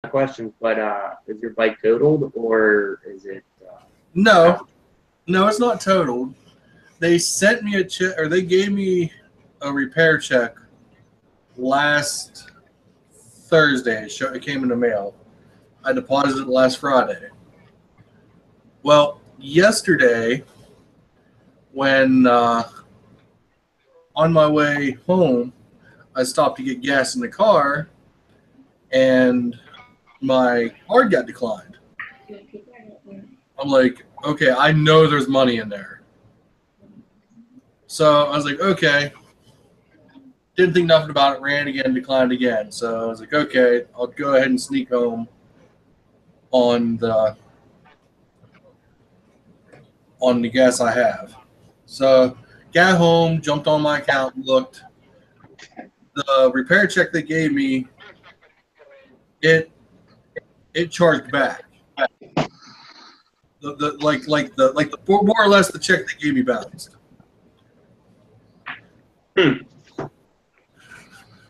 questions, but is your bike totaled or is it? No, it's not totaled. They sent me a check, or they gave me a repair check last Thursday. It came in the mail. I deposited it last Friday. Well, yesterday, when on my way home, I stopped to get gas in the car, and my card got declined. I'm like, okay, I know there's money in there. So I was like, okay. Didn't think nothing about it, ran again, declined again. So I was like, okay, I'll go ahead and sneak home on the gas I have. So got home, jumped on my account, looked. The repair check they gave me, it charged back. The more or less the check they gave me bounced.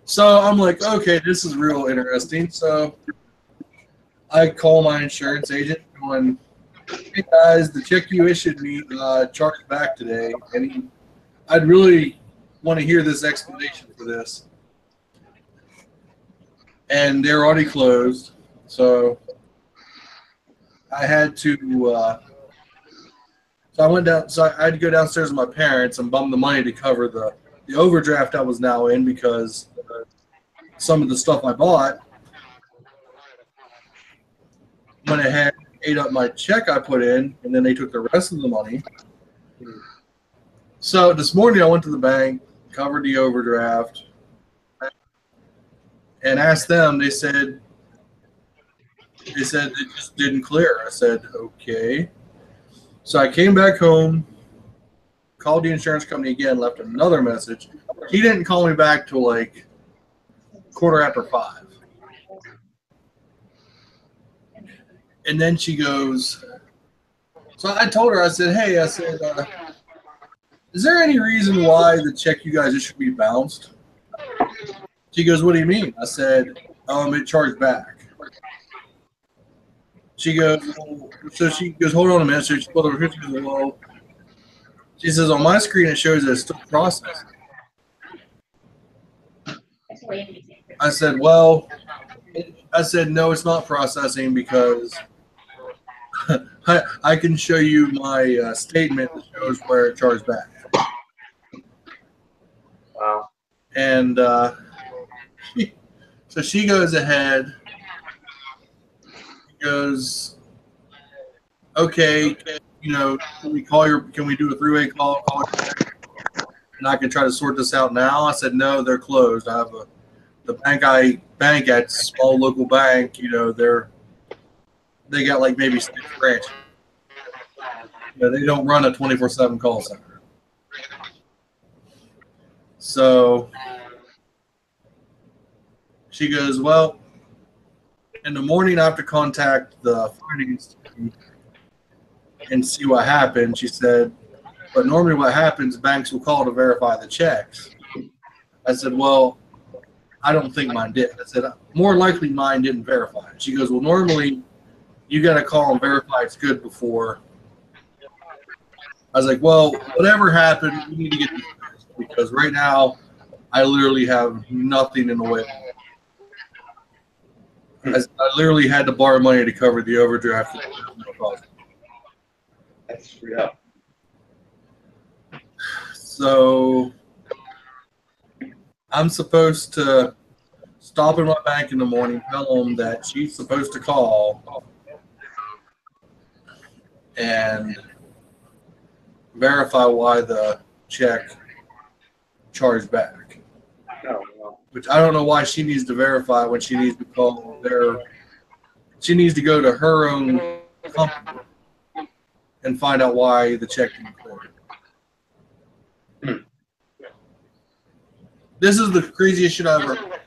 So I'm like, okay, this is real interesting. So I call my insurance agent going, hey guys, the check you issued me charged back today, and I'd really want to hear this explanation for this. And they're already closed, so I had to. So I went down. So I had to go downstairs with my parents and bum the money to cover the overdraft I was now in, because some of the stuff I bought went ahead, ate up my check I put in, and then they took the rest of the money. So this morning I went to the bank, covered the overdraft, and asked them. They said it just didn't clear. I said, okay. So I came back home, called the insurance company again, left another message. He didn't call me back till like 5:15. And then she goes, so I told her, I said, hey, is there any reason why the check you guys issued me bounced? She goes, what do you mean? I said, it charged back. She goes, hold on a minute. So she pulled over. She says, on my screen it shows that it's still processing. I said, no, it's not processing, because I can show you my statement that shows where it charged back. Wow. And so she goes ahead. She goes, okay, can we do a three-way call? And I can try to sort this out now. I said, no, they're closed. I have the bank I bank at, small local bank, they got like maybe 6 branches. They don't run a 24/7 call center. So she goes, well, in the morning I have to contact the finance team and see what happened. She said, but normally what happens, banks will call to verify the checks. I said, well, I don't think mine did. I said, more likely mine didn't verify it. She goes, well, normally you got to call and verify it's good before. I was like, well, whatever happened, we need to get this fixed, because right now I literally have nothing in the way. I literally had to borrow money to cover the overdraft. That's screwed up. So I'm supposed to stop in my bank in the morning, tell them that she's supposed to call and verify why the check charged back. Oh, well. Which I don't know why she needs to verify when she needs to call she needs to go to her own company and find out why the check didn't clear. This is the craziest shit I've ever heard.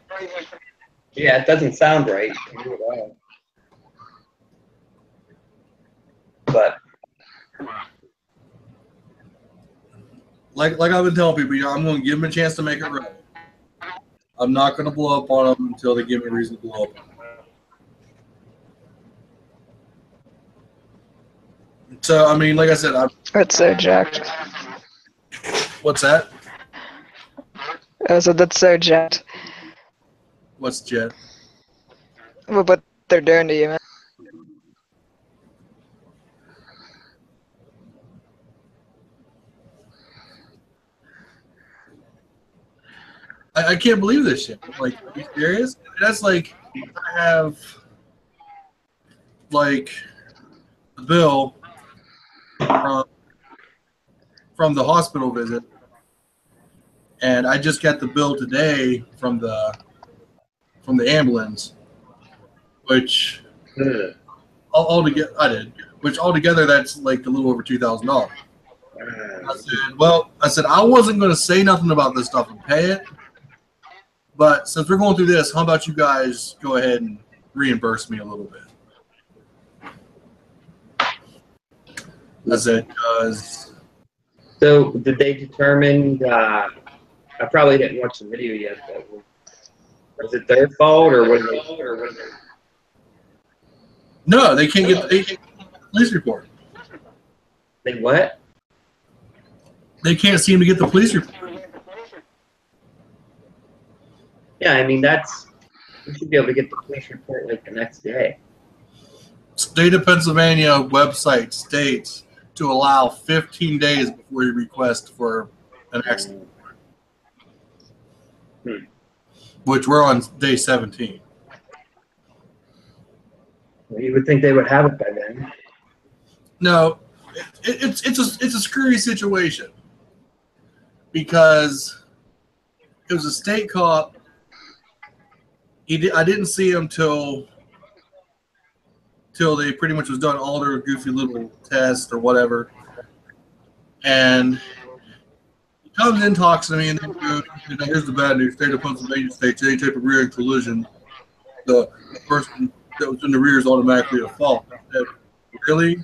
Yeah, it doesn't sound right. But like I've been telling people, I'm going to give them a chance to make it right. I'm not going to blow up on them until they give me a reason to blow up on them. So I mean, like I said, That's so jacked. what's that? I said that's so jacked. What's jet? What they're doing to you, man. I can't believe this shit. Like, are you serious? That's like I have like the bill from the hospital visit, and I just got the bill today from the ambulance, which Ugh. altogether I did, which altogether that's like a little over $2,000. I said I wasn't going to say nothing about this stuff and pay it, but since we're going through this, how about you guys go ahead and reimburse me a little bit? I said, because. So did they determine? I probably didn't watch the video yet. But was it their fault or was it? No, they can't get the police report. They what? They can't seem to get the police report. Yeah, I mean you should be able to get the police report like the next day. State of Pennsylvania website states to allow 15 days before you request for an accident. Which we're on day 17. Well, you would think they would have it by then. No, it's a screwy situation because it was a state cop. I didn't see him till they pretty much was done all their goofy little tests or whatever, and he comes in, talks to me, and then here's the bad news: state of Pennsylvania states any type of rear end collision, the person that was in the rear is automatically at fault. I said, really?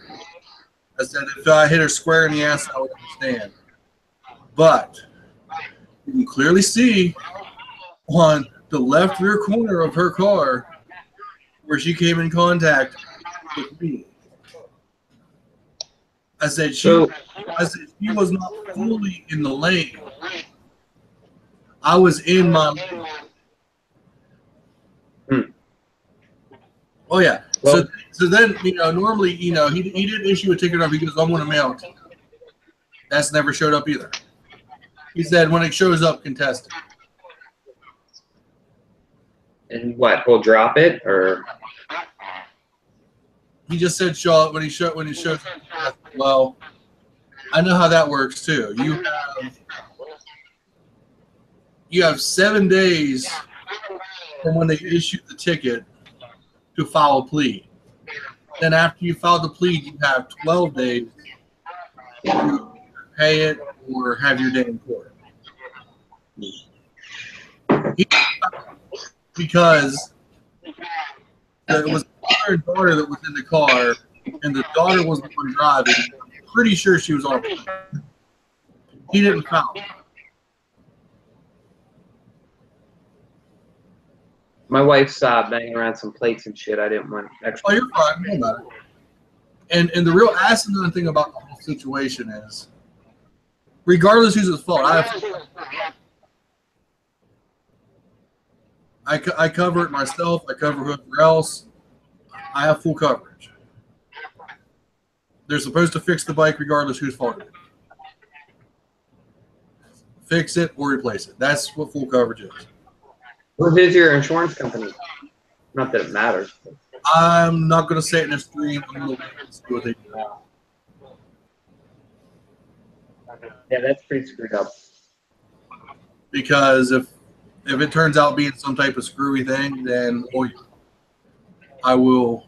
I said, if I hit her square in the ass, I would understand. But you can clearly see on the left rear corner of her car where she came in contact with me. I said she was not fully in the lane. I was in my lane. Oh yeah. Well, so then normally he didn't issue a ticket up. He goes, I'm going to mail it. That's never showed up either. He said when it shows up, contest it. And what? He'll drop it or? He just said show up when he shows up. Well, I know how that works too. You have 7 days from when they issue the ticket to file a plea. Then after you file the plea, you have 12 days to pay it or have your day in court. Because it was the mother and daughter that was in the car, and the daughter was the one driving. I'm pretty sure she was on a plane. He didn't file. My wife's banging around some plates and shit. I didn't want extra. Oh, you're fine. No matter. And the real asinine thing about the whole situation is, regardless who's at fault, I cover it myself. I cover whoever else. I have full coverage. They're supposed to fix the bike regardless whose fault it is. Fix it or replace it. That's what full coverage is. Who's your insurance company? Not that it matters. I'm not going to say it in a stream. I'm going to wait and see what they do. Yeah, that's pretty screwed up. Because if it turns out being some type of screwy thing, then I will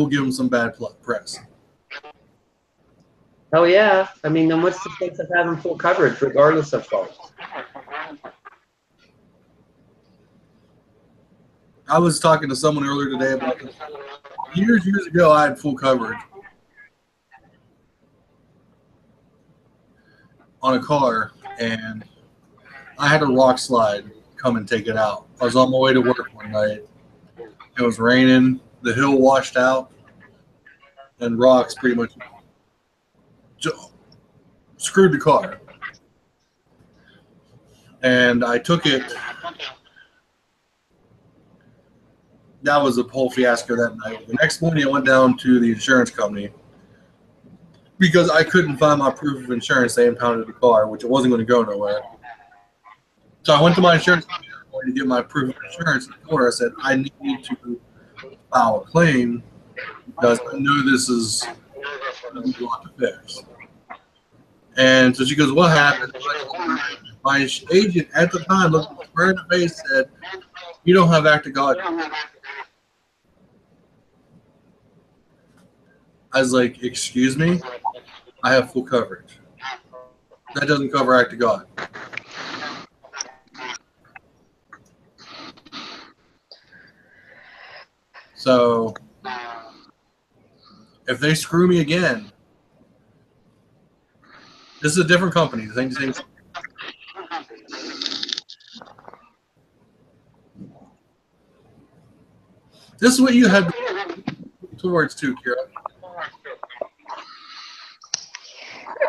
give them some bad press. Oh yeah, I mean, then what's the sense of having full coverage regardless of fault? I was talking to someone earlier today about this. Years ago, I had full coverage on a car, and I had a rock slide come and take it out. I was on my way to work one night. It was raining. The hill washed out, and rocks pretty much screwed the car. And I took it. That was a whole fiasco that night. The next morning, I went down to the insurance company because I couldn't find my proof of insurance. They impounded the car, which it wasn't going to go nowhere. So I went to my insurance company to get my proof of insurance. And told her, I said, I need to file a claim because I know this is going to be a lot to fix. And so she goes, what happened? My agent at the time looked me square in the face and said, you don't have act of God. I was like, excuse me? I have full coverage. That doesn't cover act of God. So, if they screw me again, this is a different company. The same thing. This is what you had towards too, Kira.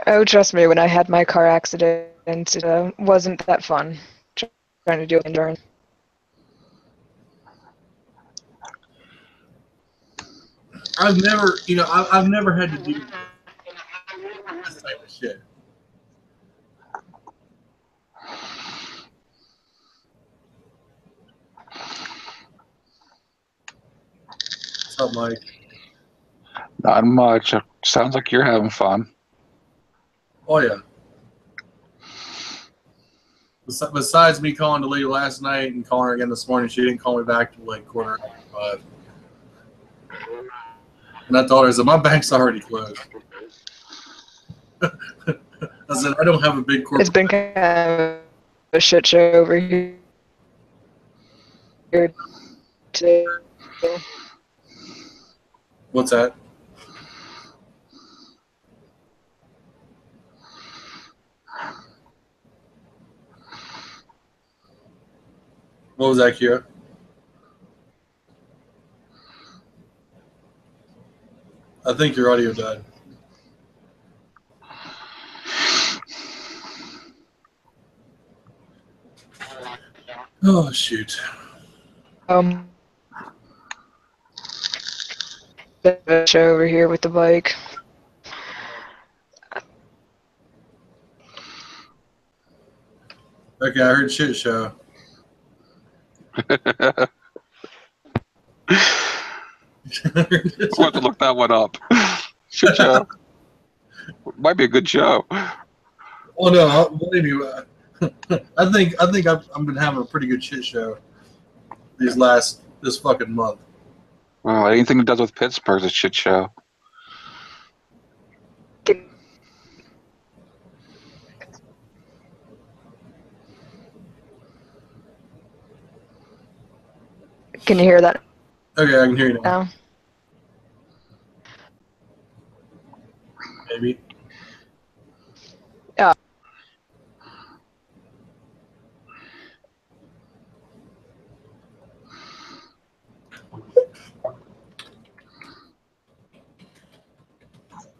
Oh, trust me, when I had my car accident, it wasn't that fun trying to do endurance. I've never had to do this type of shit. What's up, Mike? Not much. Sounds like you're having fun. Oh, yeah. Besides me calling the lady last night and calling her again this morning, she didn't call me back till like 4:45. And I told her, I said, my bank's already closed. I said, I don't have a big corporate. It's been kind of a shit show over here today. What's that? What was that, Kira? I think your audio died. Oh, shoot. Show over here with the bike. Okay, I heard shit show. We'll have to look that one up. Shit show. Might be a good show. Well, no, believe me, I think I've been having a pretty good shit show this fucking month. Well, anything that does with Pittsburgh's a shit show. Can you hear that? Okay, I can hear you now. No. Maybe. Yeah.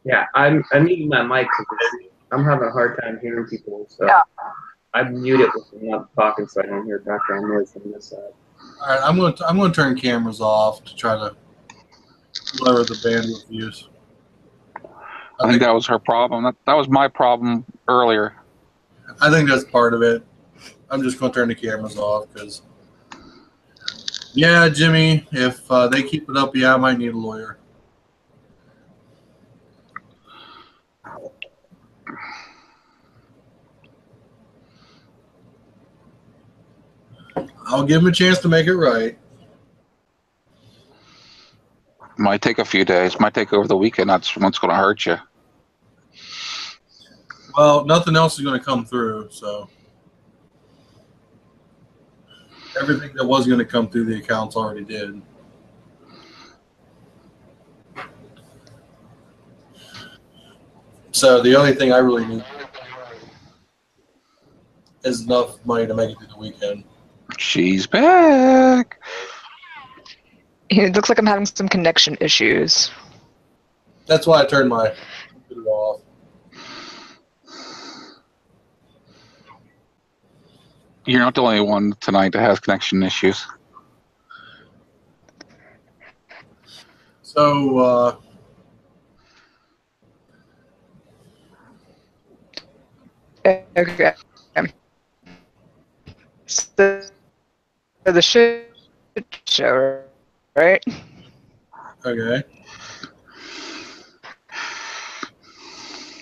Yeah, I'm muting my mic because I'm having a hard time hearing people, so I mute it when I'm not talking so I don't hear background noise from this side. All right, I'm going to turn cameras off to try to lower the bandwidth use. I think that was her problem. That was my problem earlier. I think that's part of it. I'm just going to turn the cameras off because, yeah, Jimmy, if they keep it up, yeah, I might need a lawyer. I'll give him a chance to make it right. Might take a few days. Might take over the weekend. That's what's going to hurt you. Well, nothing else is going to come through, so everything that was going to come through the accounts already did. So the only thing I really need is enough money to make it through the weekend. She's back. It looks like I'm having some connection issues. That's why I turned my computer off. You're not the only one tonight that has connection issues. So, Okay. So the shit show, right? okay.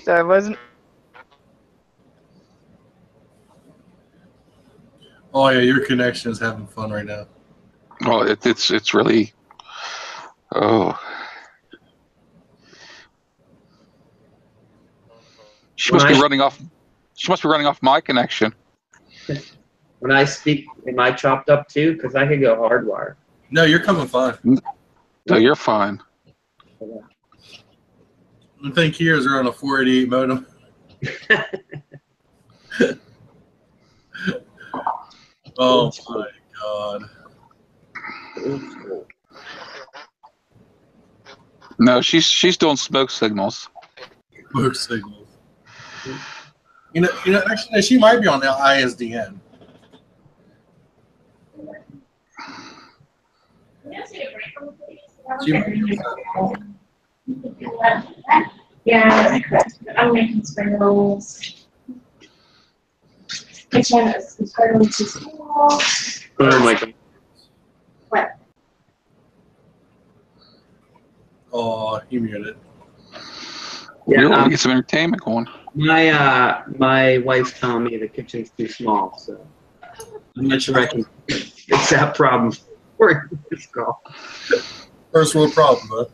So I wasn't. Oh yeah, your connection is having fun right now. Well, it's really. Oh. She must be running off. She must be running off my connection. When I speak, am I chopped up too? Because I could go hardwire. No, you're coming fine. No, you're fine. The thing here is we're on a 488 modem. Oh my god. No, she's doing smoke signals. Smoke signals. You know, actually, she might be on the ISDN. She might be on Yeah, I'm making spring rolls. Which one is totally too small? Oh my god. What? Oh, you muted. Yeah, We'll get some entertainment going. my wife's telling me the kitchen's too small, so I'm not sure I can fix that problem for this call. First world problem, huh?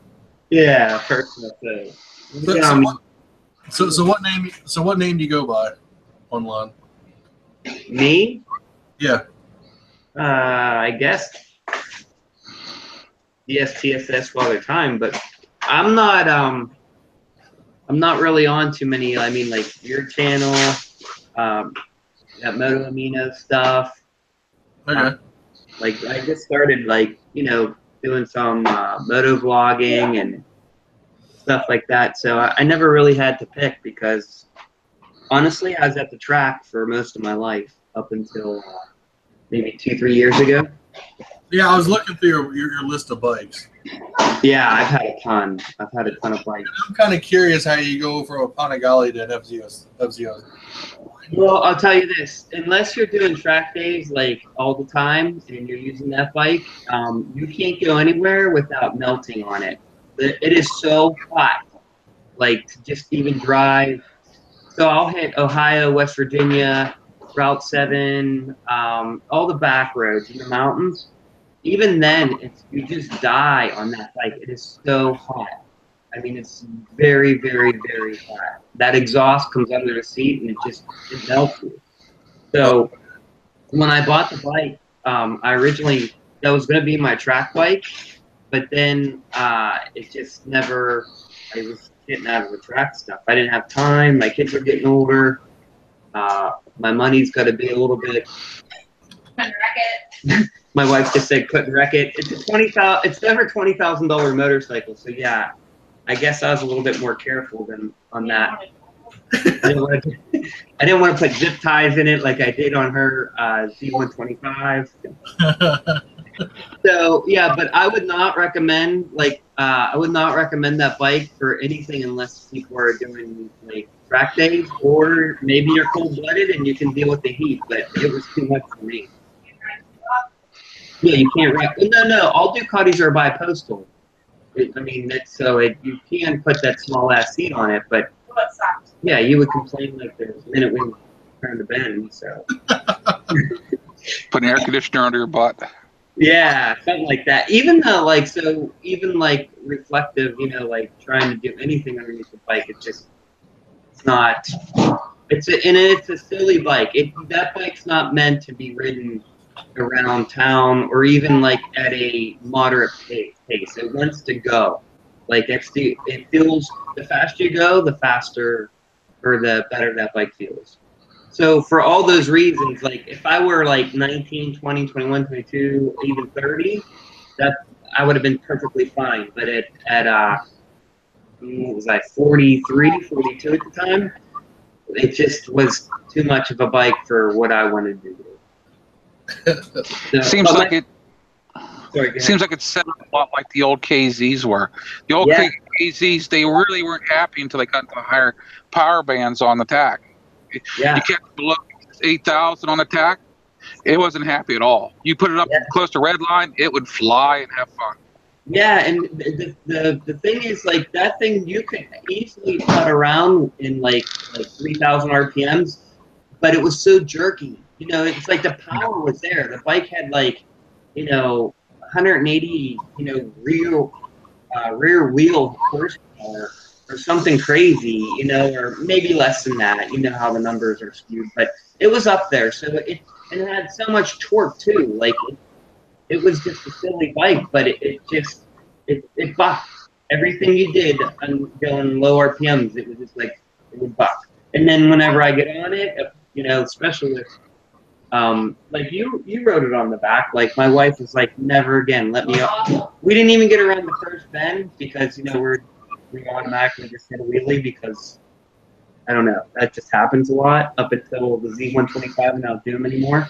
Yeah, personal thing. So what name? So what name do you go by online? Me? Yeah. I guess TSS Father Time, but I'm not really on too many. I mean, like your channel, that Moto Amino stuff. Okay. Like I just started doing some moto vlogging and stuff like that. So I never really had to pick because honestly, I was at the track for most of my life up until maybe 2-3 years ago. Yeah, I was looking through your list of bikes. Yeah, I've had a ton. I've had a ton of bikes. I'm kind of curious how you go from a Panigale to an FZO. Well, I'll tell you this: unless you're doing track days like all the time and you're using that bike, you can't go anywhere without melting on it. It is so hot, like to just even drive. So I'll hit Ohio, West Virginia, Route 7, all the back roads in the mountains. Even then, you just die on that bike. It is so hot. I mean, it's very, very, very hot. That exhaust comes under the seat and it melts you. So when I bought the bike, I originally, that was going to be my track bike, but then it just never, I was getting out of the track stuff. I didn't have time. My kids are getting older. My money's got to be a little bit. My wife just said couldn't wreck it. It's never $20,000 motorcycle. So yeah, I guess I was a little bit more careful than on that. I didn't want to put zip ties in it like I did on her Z125. So yeah, but I would not recommend that bike for anything unless people are doing like track days, or maybe you're cold-blooded and you can deal with the heat. But it was too much for me. Yeah, you can't wrap. No. All Ducatis are bi-postal. I mean, you can put that small ass seat on it, but yeah, you would complain like the minute we turn the bend. So Put an air conditioner under your butt. yeah, something like that. Even reflective, like trying to do anything underneath the bike, it's not. It's a silly bike. That bike's not meant to be ridden around town or even like at a moderate pace. It wants to go. Like it feels, the faster you go, the faster or the better that bike feels. So for all those reasons, like if I were like 19, 20, 21, 22, even 30, that I would have been perfectly fine. But what was I, 43, 42 at the time. It just was too much of a bike for what I wanted to do. So, Seems like it. Sorry, go ahead. Seems like it's set up a lot like the old KZs were. The old Yeah. KZs, they really weren't happy until they got the higher power bands on the tack. Yeah. You kept below 8,000 on the tack, it wasn't happy at all. You put it up Yeah. close to red line, it would fly and have fun. Yeah, and the thing is, like, that thing you could easily cut around in like 3,000 RPMs, but it was so jerky. You know, it's like the power was there. The bike had like, 180, rear wheel horsepower or something crazy, or maybe less than that. You know how the numbers are skewed, but it was up there. So and it had so much torque too. Like it was just a silly bike, but it bucked. Everything you did on going low RPMs, it was just like it would buck. And then whenever I get on it, especially with like you rode it on the back. Like my wife was like, never again, let me up. We didn't even get around the first bend because we automatically just hit a wheelie because I don't know, that just happens a lot up until the Z125 and not do them anymore.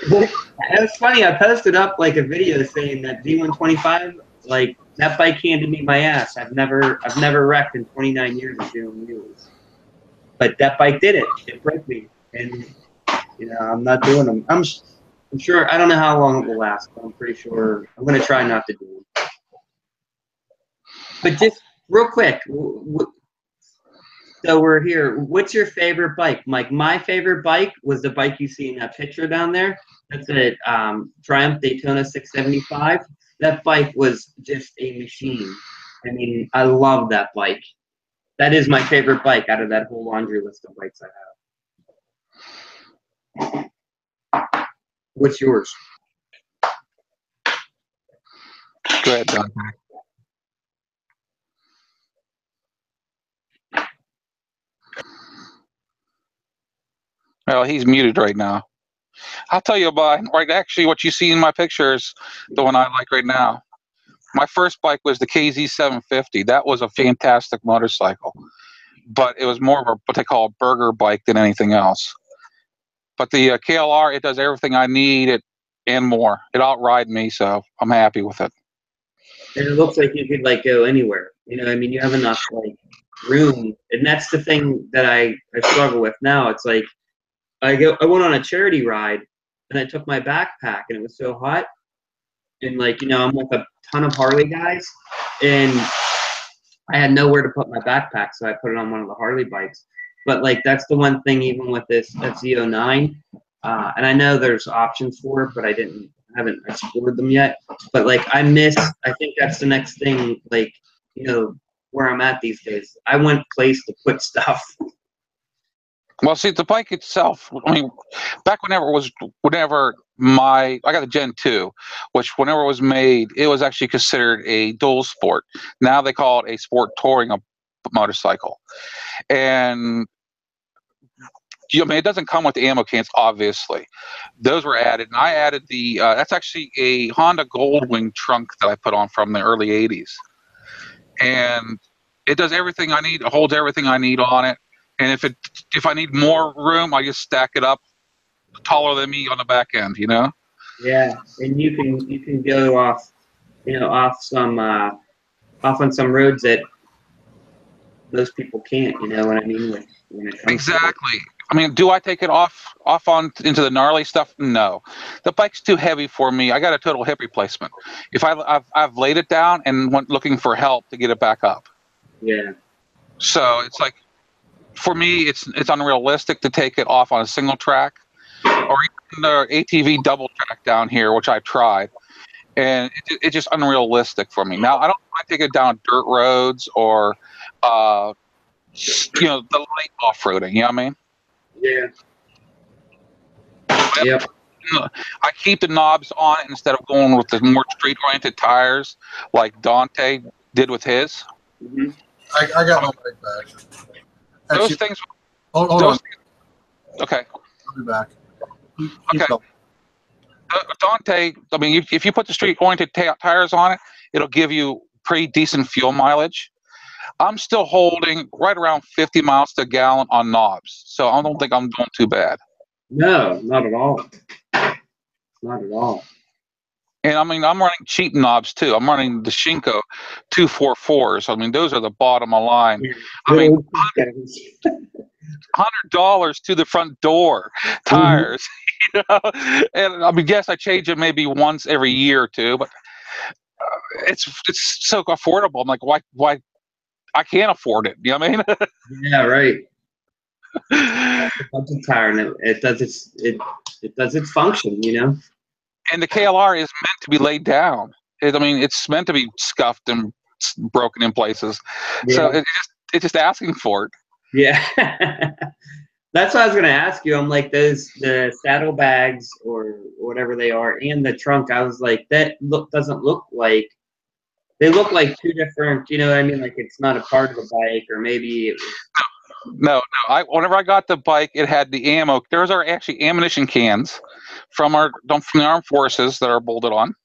But it was funny. I posted up like a video saying that Z125, like that bike handed me my ass. I've never wrecked in 29 years of doing wheelies, but that bike did it. It broke me, and I'm not doing them. I'm sure. I don't know how long it will last, but I'm pretty sure I'm gonna try not to do them. But just real quick, so we're here. What's your favorite bike, Mike? My favorite bike was the bike you see in that picture down there. That's a Triumph Daytona 675. That bike was just a machine. I mean, I love that bike. That is my favorite bike out of that whole laundry list of bikes I have. What's yours? Go ahead, Don. Well, he's muted right now. I'll tell you about actually what you see in my picture is the one I like right now. My first bike was the KZ 750. That was a fantastic motorcycle, but it was more of what they call a burger bike than anything else. But the KLR, it does everything I need and more. It outride me, so I'm happy with it. And it looks like you could like go anywhere. I mean, you have enough like room, and that's the thing that I struggle with now. It's like I went on a charity ride, and I took my backpack, and it was so hot, and like I'm with a ton of Harley guys, and I had nowhere to put my backpack, so I put it on one of the Harley bikes. But like that's the one thing, even with this FZ09, and I know there's options for it, but I haven't explored them yet. But like I think that's the next thing, like where I'm at these days. I want a place to put stuff. Well, see, the bike itself, I mean, back I got the Gen 2, which whenever it was made, it was actually considered a dual sport. Now they call it a sport touring motorcycle. And I mean, it doesn't come with the ammo cans, obviously. Those were added, and I added that's actually a Honda Goldwing trunk that I put on from the early 80s. And it does everything I need. It holds everything I need on it. And if I need more room, I just stack it up taller than me on the back end, Yeah, and you can go off, off on some roads that most people can't. You know what I mean? When it comes exactly. I mean, do I take it off on into the gnarly stuff? No, the bike's too heavy for me. I got a total hip replacement. If I've laid it down and went looking for help to get it back up. Yeah. So it's like, for me, it's unrealistic to take it off on a single track, or even the ATV double track down here, which I've tried, and it's just unrealistic for me. Now, I don't want to take it down dirt roads or, the light off-roading. You know what I mean? Yeah. Yep. I keep the knobs on it instead of going with the more straight-oriented tires like Dante did with his. Mm-hmm. I got my bike back. Actually, Those things. Hold on. Okay. I'll be back. Okay. Dante, I mean, if you put the straight-oriented tires on it, it'll give you pretty decent fuel mileage. I'm still holding right around 50 miles to a gallon on knobs, so I don't think I'm doing too bad. No, not at all. Not at all. And I mean, I'm running cheap knobs too. I'm running the Shinko 244s. I mean, those are the bottom of the line. I mean, $100 to the front door tires. You know? And I mean, yes, I change it maybe once every year or two, but it's so affordable. I'm like, why? I can't afford it. You know what I mean? Yeah, right. The budget tire, and it does its function, you know. And the KLR is meant to be laid down. I mean, it's meant to be scuffed and broken in places. Yeah. So it's just asking for it. Yeah. That's what I was gonna ask you. I'm like, the saddlebags or whatever they are and the trunk. I was like, doesn't look like, they look like two different. You know what I mean? Like it's not a part of the bike, or maybe it was. No. Whenever I got the bike, it had the ammo. Those are actually ammunition cans from the armed forces that are bolted on.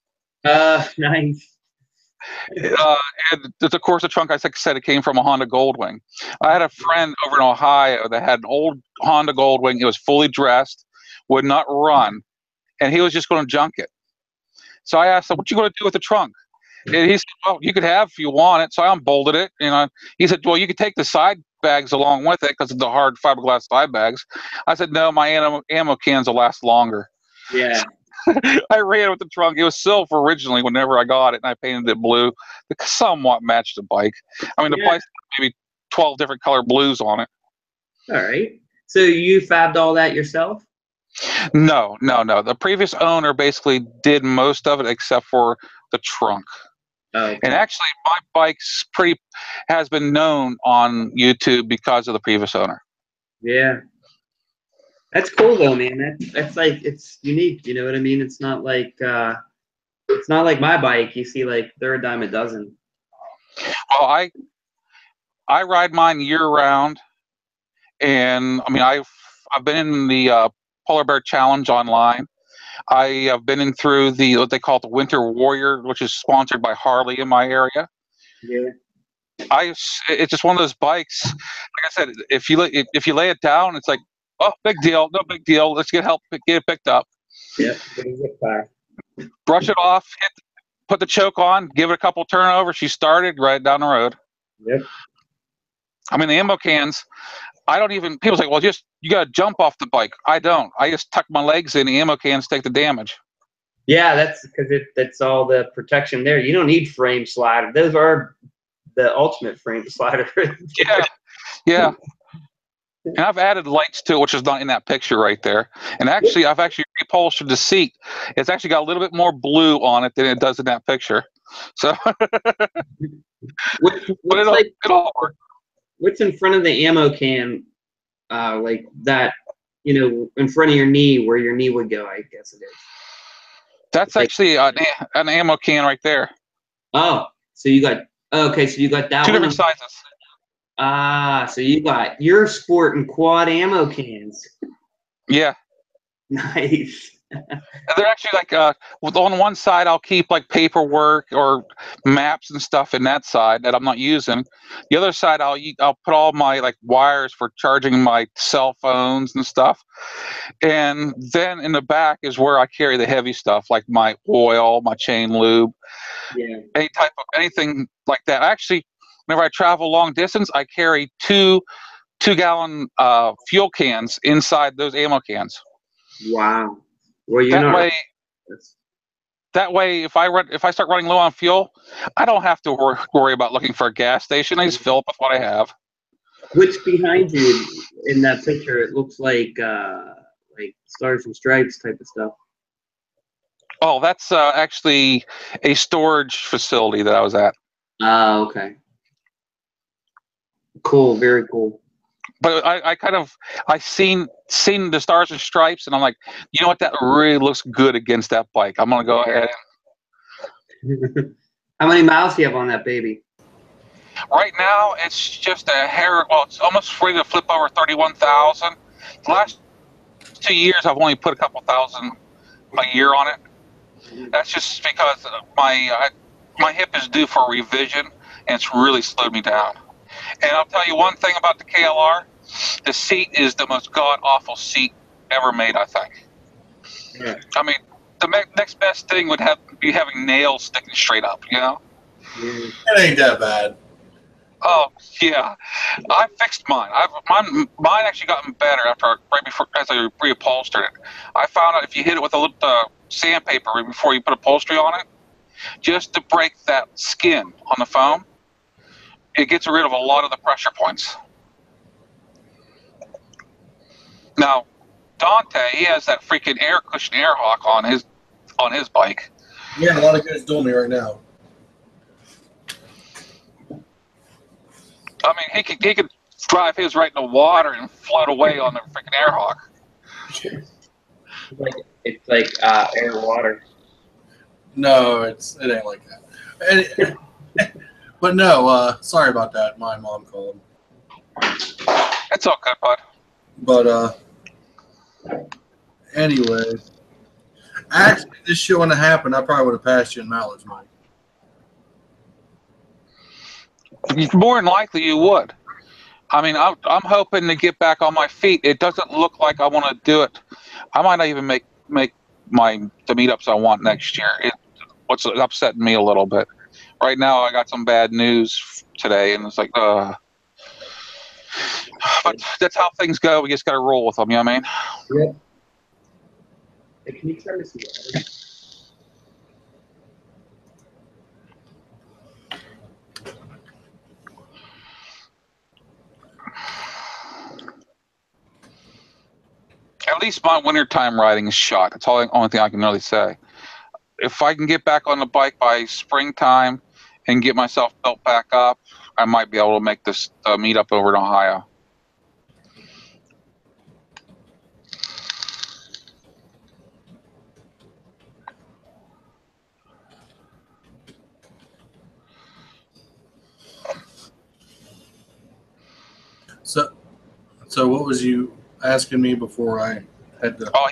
Nice. And of course, the trunk, I said, it came from a Honda Goldwing. I had a friend over in Ohio that had an old Honda Goldwing. It was fully dressed, would not run, and he was just going to junk it. So I asked him, "What you going to do with the trunk?" And he said, "Well, you could have if you want it." So I unbolted it. You know, he said, "Well, you could take the side bags along with it because of the hard fiberglass side bags." I said, "No, my ammo cans will last longer." Yeah. I ran with the trunk. It was silver originally whenever I got it, and I painted it blue to somewhat match the bike. I mean, the bike's maybe 12 different color blues on it. All right. So you fabbed all that yourself? No. The previous owner basically did most of it except for the trunk. Okay. And actually, my bike's has been known on YouTube because of the previous owner. Yeah. That's cool though, man. That's like, it's unique. You know what I mean? It's not like my bike. You see, like they're a dime a dozen. Well, I ride mine year round, and I mean I've been in the Polar Bear Challenge online. I have been in through what they call the Winter Warrior, which is sponsored by Harley in my area. Yeah. It's just one of those bikes. Like I said, if you lay it down, it's like, oh, big deal, no big deal. Let's get it picked up. Yeah. Brush it off, put the choke on, give it a couple turnovers. She started right down the road. Yep. I mean, the ammo cans, people say, well, you got to jump off the bike. I don't. I just tuck my legs in, the ammo cans take the damage. Yeah, that's because that's all the protection there. You don't need frame slider. Those are the ultimate frame slider. Yeah. And I've added lights to it, which is not in that picture right there. And actually, I've actually reupholstered the seat. It's actually got a little bit more blue on it than it does in that picture. So, it'll work. What's in front of the ammo can, like that, in front of your knee, where your knee would go, I guess it is. That's actually an ammo can right there. Oh, so you got that two one. Different sizes. So you're sporting quad ammo cans. Yeah. Nice. They're actually like on one side I'll keep like paperwork or maps and stuff in that side that I'm not using. The other side I'll put all my like wires for charging my cell phones and stuff. And then in the back is where I carry the heavy stuff like my oil, my chain lube, anything like that. Actually, whenever I travel long distance, I carry two gallon fuel cans inside those ammo cans. Wow. Well, that way, if I start running low on fuel, I don't have to worry about looking for a gas station. I just fill up with what I have. What's behind you in that picture? It looks like Stars and Stripes type of stuff. Oh, that's actually a storage facility that I was at. Oh, okay. Cool, very cool. But I seen the Stars and Stripes, and I'm like, you know what? That really looks good against that bike. I'm gonna go ahead. How many miles do you have on that baby? Right now, it's just a hair. Well, it's almost ready to flip over 31,000. The last 2 years, I've only put a couple thousand a year on it. That's just because my hip is due for a revision, and it's really slowed me down. And I'll tell you one thing about the KLR: the seat is the most god awful seat ever made. I think. Yeah. I mean, the next best thing would be having nails sticking straight up. You know. Yeah. It ain't that bad. Oh yeah, I fixed mine. Mine actually gotten better as I reupholstered it. I found out if you hit it with a sandpaper right before you put upholstery on it, just to break that skin on the foam, it gets rid of a lot of the pressure points. Now, Dante, he has that freaking air cushion air hawk on his bike. Yeah, a lot of guys doing me right now. I mean, he could drive his right in the water and float away on the freaking air hawk. It's like air water. No, it ain't like that. But no, sorry about that. My mom called. It's all good, bud. But anyway, actually, if this shit wouldn't have happened, I probably would have passed you in mileage, Mike. More than likely, you would. I mean, I'm hoping to get back on my feet. It doesn't look like I want to do it. I might not even make the meetups I want next year. What's upsetting me a little bit. Right now, I got some bad news today, and it's like, but that's how things go. We just got to roll with them. You know what I mean? Yep. Hey, can you turn this water? At least my wintertime riding is shot. That's the only thing I can really say. If I can get back on the bike by springtime and get myself built back up, I might be able to make this meetup over in Ohio. So what was you asking me before I had to? Oh,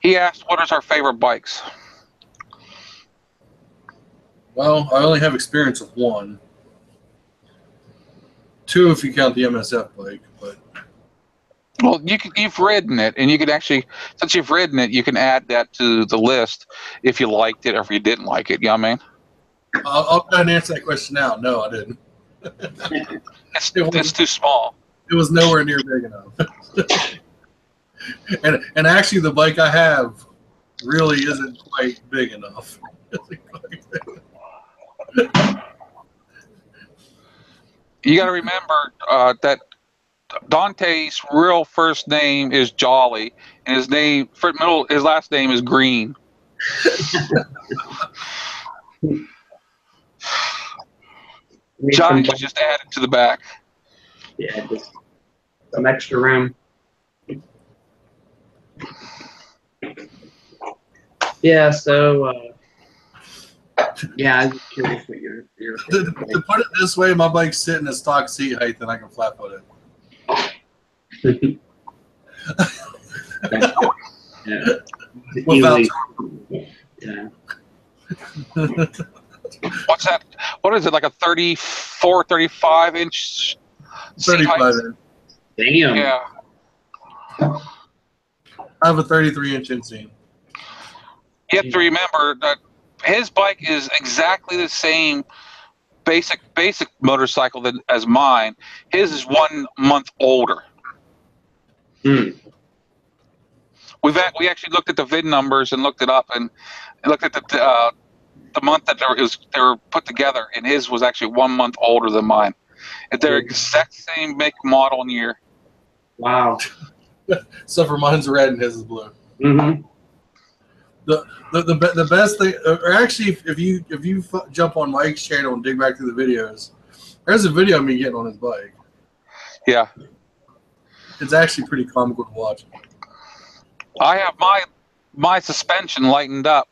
he asked, what is our favorite bikes? Well, I only have experience with one. Two, if you count the MSF bike, but. Well, you've ridden it, and you could actually, since you've ridden it, you can add that to the list if you liked it or if you didn't like it. You know what I mean? I'll go ahead and answer that question now. No, I didn't. It's too small. It was nowhere near big enough. and actually, the bike I have really isn't quite big enough. You got to remember that Dante's real first name is Jolly, and his last name is Green. Johnny was just added to the back. Yeah, just some extra room. Yeah, so yeah, I'm just curious what your To put it this way, my bike's sitting at stock seat height, and I can flat foot it. Yeah. Without Yeah. What's that? What is it, like a 34, 35 inch seat 35 height? inch. Damn. Yeah. I have a 33-inch inseam. You have to remember that his bike is exactly the same basic motorcycle as mine. His is 1 month older. Hmm. We actually looked at the VIN numbers and looked it up and looked at the month that they were put together, and his was actually 1 month older than mine. And they're exact same make, model, and year. Wow. Except for mine's red and his is blue. Mm-hmm. The best thing, or actually, if you jump on Mike's channel and dig back through the videos, there's a video of me getting on his bike. Yeah. It's actually pretty comical to watch. I have my suspension lightened up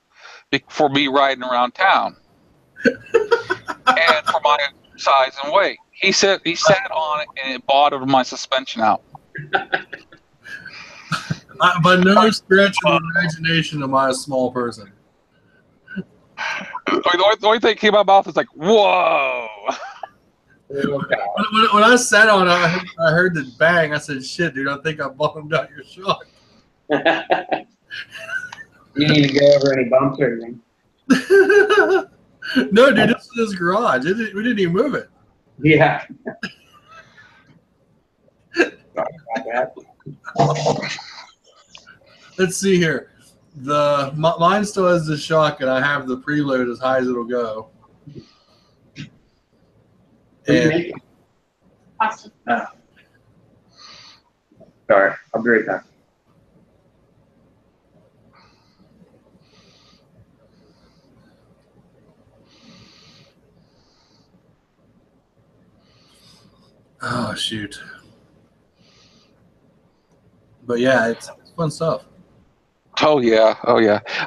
for me riding around town, and for my size and weight. He sat on it and it bottomed my suspension out. By no stretch of the imagination am I a small person. the only thing that came out of my mouth is like, whoa. When I sat on it, I heard the bang. I said, shit, dude, I think I bottomed out your shock. You need to go over any bumps or anything. No, dude, this is his garage. We didn't even move it. Yeah. Let's see here. Mine still has the shock, and I have the preload as high as it'll go. And Awesome. Sorry, I'll be right back. oh shoot. But yeah, it's fun stuff. Oh yeah.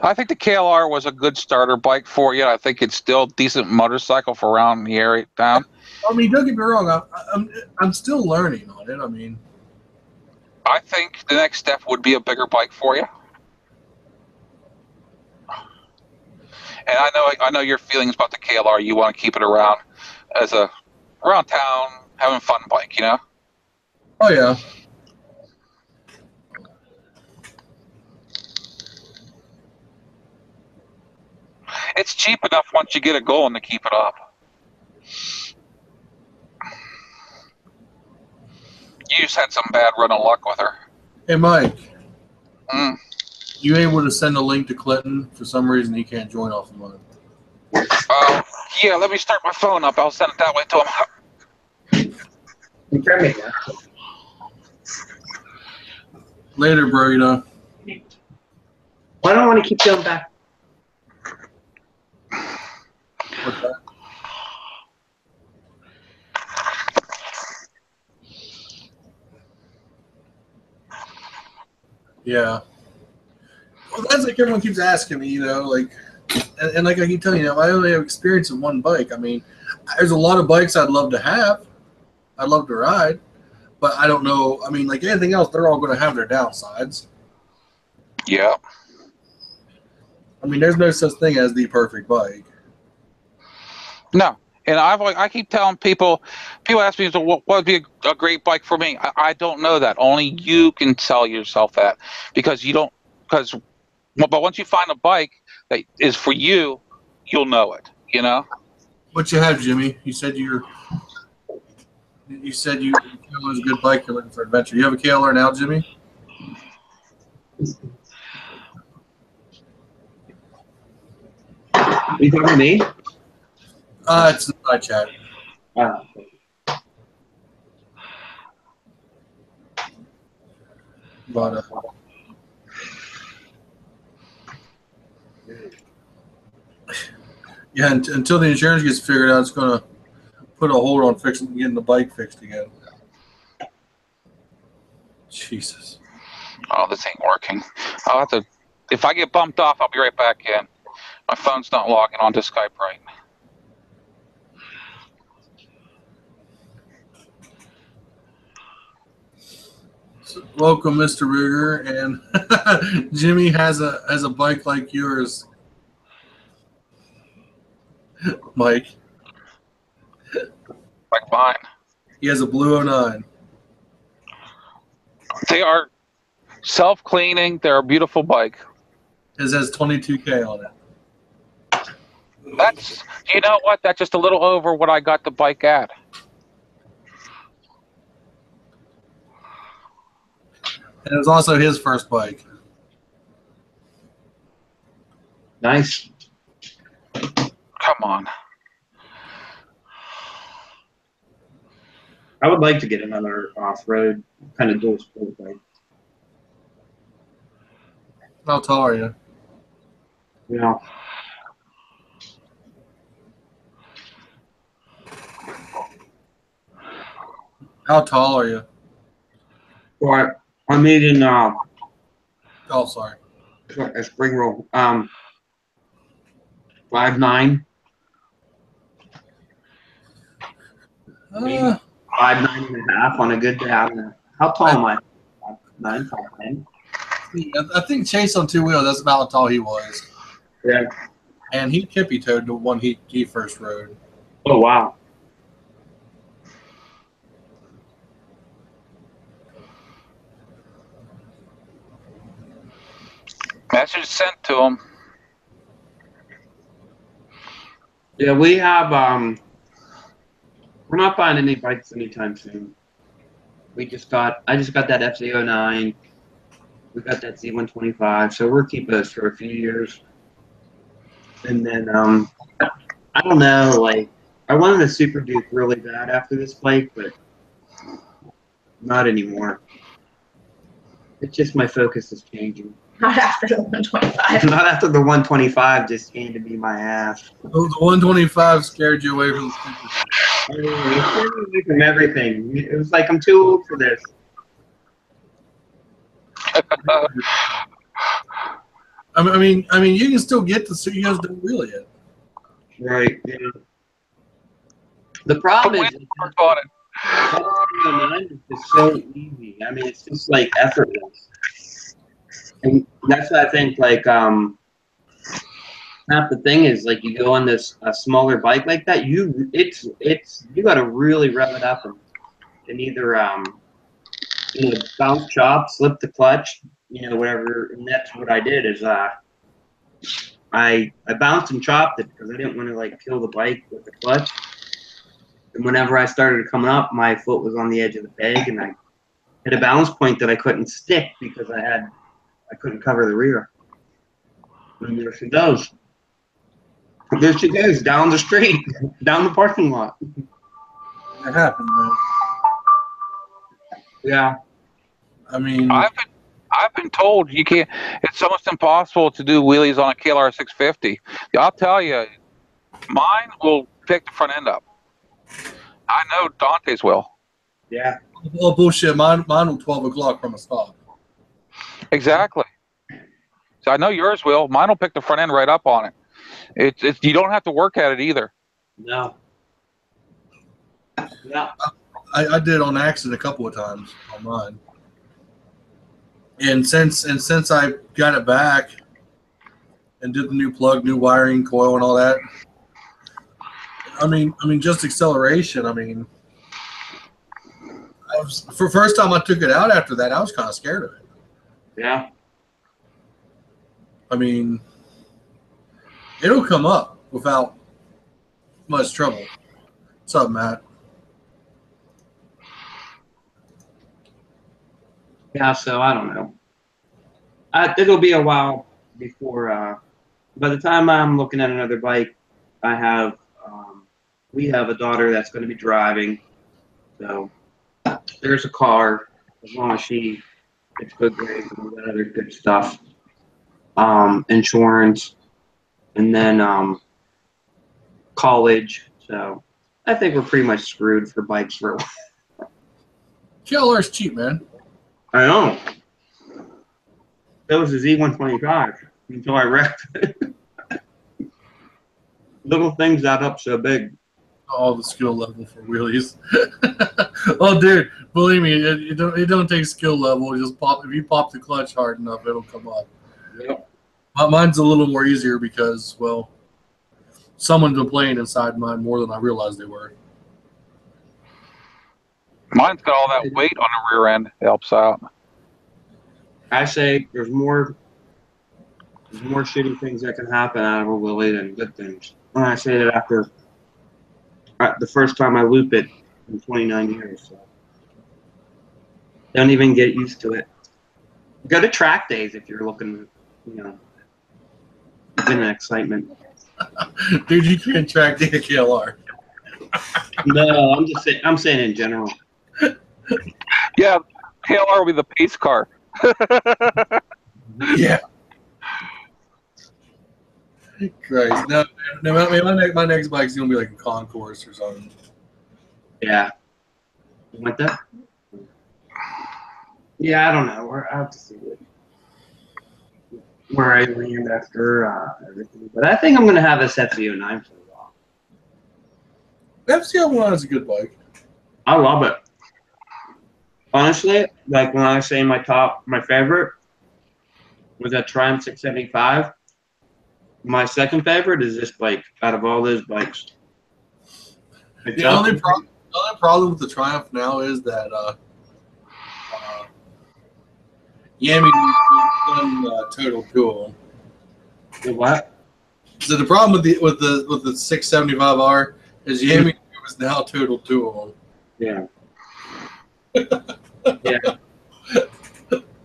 I think the KLR was a good starter bike for you. I think it's still a decent motorcycle for around the area town. I mean, don't get me wrong. I'm still learning on it. I mean, I think the next step would be a bigger bike for you. And I know your feelings about the KLR. You want to keep it around as a around town having fun bike, you know? oh yeah. It's cheap enough once you get it going to keep it up. You just had some bad run of luck with her. Hey, Mike. Mm. You able to send a link to Clinton? For some reason, he can't join off of mine. Yeah, let me start my phone up. I'll send it that way to him. You can make that. Later, bro. You know. Well, I don't want to keep going back. What's that? Yeah. Well, that's like everyone keeps asking me, you know, like, and like I keep telling you, I only have experience in one bike. I mean, there's a lot of bikes I'd love to have. I'd love to ride, but I don't know. I mean, like anything else, they're all going to have their downsides. Yeah. I mean, there's no such thing as the perfect bike. No. And I keep telling people ask me, so what would be a great bike for me? I don't know that. Only you can tell yourself that but once you find a bike that is for you, you'll know it, you know? What you have, Jimmy? You said you KLR is a good bike. You're looking for adventure. You have a KLR now, Jimmy? You talking to me? It's my chat. But yeah, until the insurance gets figured out, it's going to put a hold on getting the bike fixed again. Jesus. Oh, this ain't working. I'll have to. If I get bumped off, I'll be right back in. My phone's not logging onto Skype right. So, welcome, Mr. Ruger, and Jimmy has a bike like yours, Mike. Like mine. He has a blue 09. They are self-cleaning. They're a beautiful bike. His has 22K on it. That's, you know what? That's just a little over what I got the bike at. And it was also his first bike. Nice. Come on. I would like to get another off-road kind of dual sport bike. How tall are you? You know, How tall are you? or I'm eating Oh, sorry. a spring roll. 5'9". 5'9" and a half on a good day. How tall am I? 5'9", 5'10". I think Chase on two wheels. That's about how tall he was. Yeah. and he tippy-toed the one he first rode. Oh, wow. Message sent to him. Yeah, we have, we're not buying any bikes anytime soon. I just got that FZ09. We got that Z125, so we'll keep those for a few years. And then, I don't know, like, I wanted a Super Duke really bad after this bike, but not anymore. It's just my focus is changing. Not after the 125. Not after the 125 just handed me my ass. Oh, the 125 scared you away from the Super Duke. I mean, it scared me away from everything. It was like, I'm too old for this. I mean, you can still get the you guys don't wheel it. Right, yeah. The problem is, On it. that is just so easy. I mean, it's just like effortless. And that's what I think, like, half the thing is, like, you go on this a smaller bike like that, you got to really rev it up and either bounce chop, slip the clutch, whatever. And that's what I did is I bounced and chopped it because I didn't want to like kill the bike with the clutch. And whenever I started coming up, my foot was on the edge of the peg, and I hit a balance point that I couldn't stick because I couldn't cover the rear. And there she goes. There she goes down the street, down the parking lot. It happened, man. Yeah. I mean, I've been told you can't. It's almost impossible to do wheelies on a KLR 650. I'll tell you, mine will pick the front end up. I know Dante's will. Yeah. oh bullshit. Mine will 12 o'clock from a stop. Exactly. So I know yours will. Mine will pick the front end right up on it. It's you don't have to work at it either. No. Yeah. I did on accident a couple of times on mine. And since I got it back and did the new plug, new wiring, coil, and all that, I mean, just acceleration. I mean, for first time I took it out after that, I was kind of scared of it. Yeah. I mean, it'll come up without much trouble. What's up, Matt? Yeah, so I don't know. It'll be a while before. By the time I'm looking at another bike, we have a daughter that's going to be driving. So there's a car, as long as she gets good grades and all that other good stuff. Insurance, and then college. So I think we're pretty much screwed for bikes for a while. KLR's cheap, man. I know. That was a Z125 until I wrecked it. Little things add up so big. All the skill level for wheelies. Oh, dude, believe me, it don't take skill level. It just pop. If you pop the clutch hard enough, it'll come up. Yep. Mine's a little more easier because, well, someone's been playing inside mine more than I realized they were. Mine's got all that weight on the rear end. Helps out. I say there's more shitty things that can happen out of a wheelie than good things. And I say that after the first time I loop it in 29 years. So. Don't even get used to it. Go to track days if you're looking, it's been an excitement. Dude, you can't track the KLR. No, I'm saying in general. Yeah, KLR will be the pace car. Yeah. Christ. No, my next bike's going to be like a concourse or something. Yeah. You want that? Yeah, I don't know. I have to see where I land after everything. But I think I'm going to have this FZ09 for a while. FZ09 is a good bike. I love it. Honestly, like when I say my favorite was that Triumph 675. My second favorite is this bike out of all those bikes. It's The up- only problem with the Triumph now is that Yami done total tool. The what? So the problem with the 675R is Yami is now total tool. Yeah. Yeah.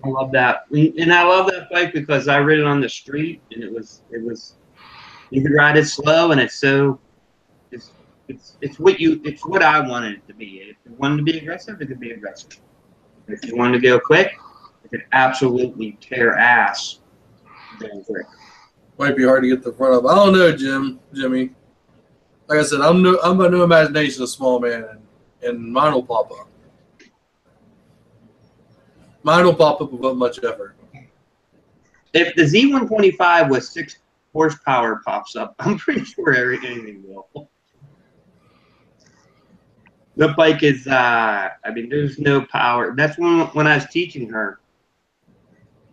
I love that, and I love that bike because I rid it on the street, and it was you could ride it slow, and it's what I wanted it to be. If you wanted to be aggressive, it could be aggressive. If you wanted to go quick, it could absolutely tear ass going quick. Might be hard to get the front of. I don't know, Jimmy. Like I said, I'm by no imagination a small man, and mine will pop up. Mine will pop up without much effort. If the Z125 with 6 horsepower pops up, I'm pretty sure anything will. The bike is, I mean, there's no power. That's when I was teaching her.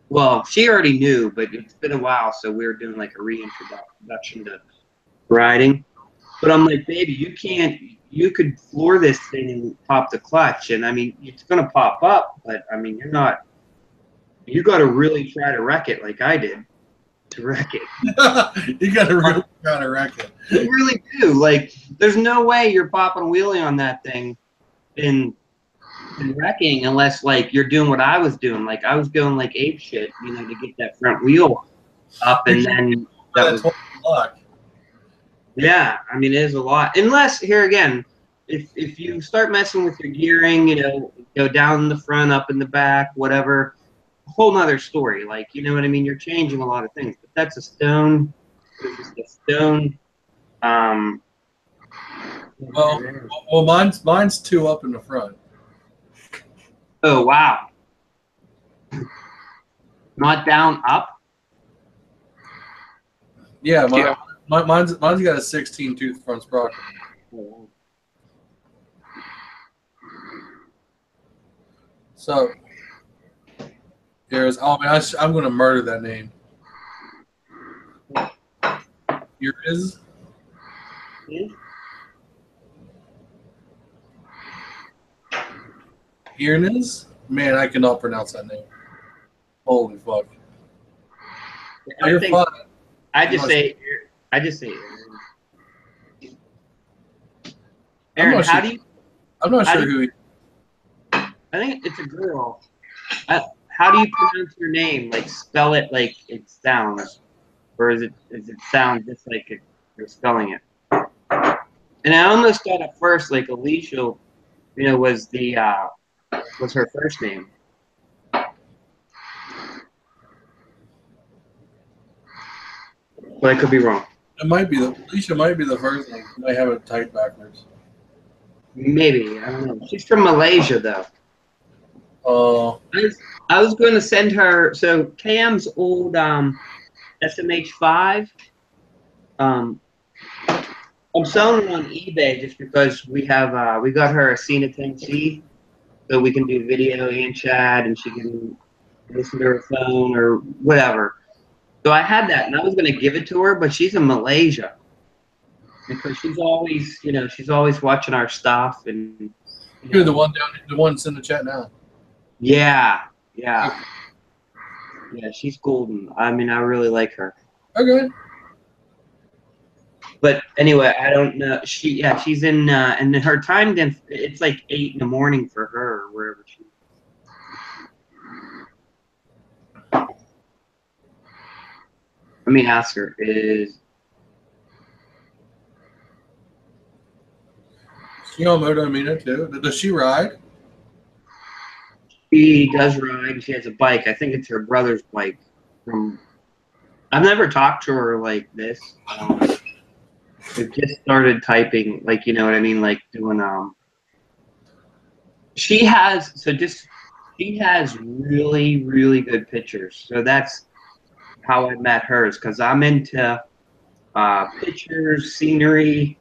Well, she already knew, but it's been a while, so we were doing like a reintroduction to riding. But I'm like, baby, you could floor this thing and pop the clutch. And I mean, it's going to pop up, but I mean, you got to really try to wreck it like I did to wreck it. You got to really try to wreck it. You really do. Like, there's no way you're popping a wheelie on that thing in wrecking unless, like, you're doing what I was doing. Like, I was going, like, ape shit, to get that front wheel up, and then that was... Yeah, I mean, it is a lot. Unless, here again, if you start messing with your gearing, go down in the front, up in the back, whatever, a whole nother story. Like, you know what I mean? You're changing a lot of things. But that's a stone. It's just a stone. Well, mine's 2 up in the front. Oh, wow. Not down, up? Yeah, mine's got a 16-tooth front sprocket. So there's. Oh man, I'm going to murder that name. Here is. Earnez? Man, I cannot pronounce that name. Holy fuck! You're fine. I just say Aaron. How do you? I'm not sure who. I think it's a girl. How do you pronounce your name? Like, spell it like it sounds, or is it sound just like you're spelling it? And I almost thought at first, like, Alicia, was her first name. But I could be wrong. Alicia might be the first name. Might have it typed backwards. Maybe, I don't know. She's from Malaysia, though. Oh. I was going to send her. So Cam's old SMH5. I'm selling it on eBay just because we got her a Cena 10C, so we can do video and chat, and she can listen to her phone or whatever. So I had that, and I was going to give it to her, but she's in Malaysia because she's always watching our stuff. And You're the one that's in the chat now. Yeah, she's golden. I mean, I really like her. Okay. But anyway, I don't know. She's in, and her time then it's like 8 in the morning for her, or wherever she is. Let me ask her. Is she on Moto Mina too? Does she ride? She does ride. She has a bike. I think it's her brother's bike. I've never talked to her like this. We've just started typing, like, you know what I mean, like doing. She has really, really good pictures. So that's how I met hers, because I'm into pictures, scenery.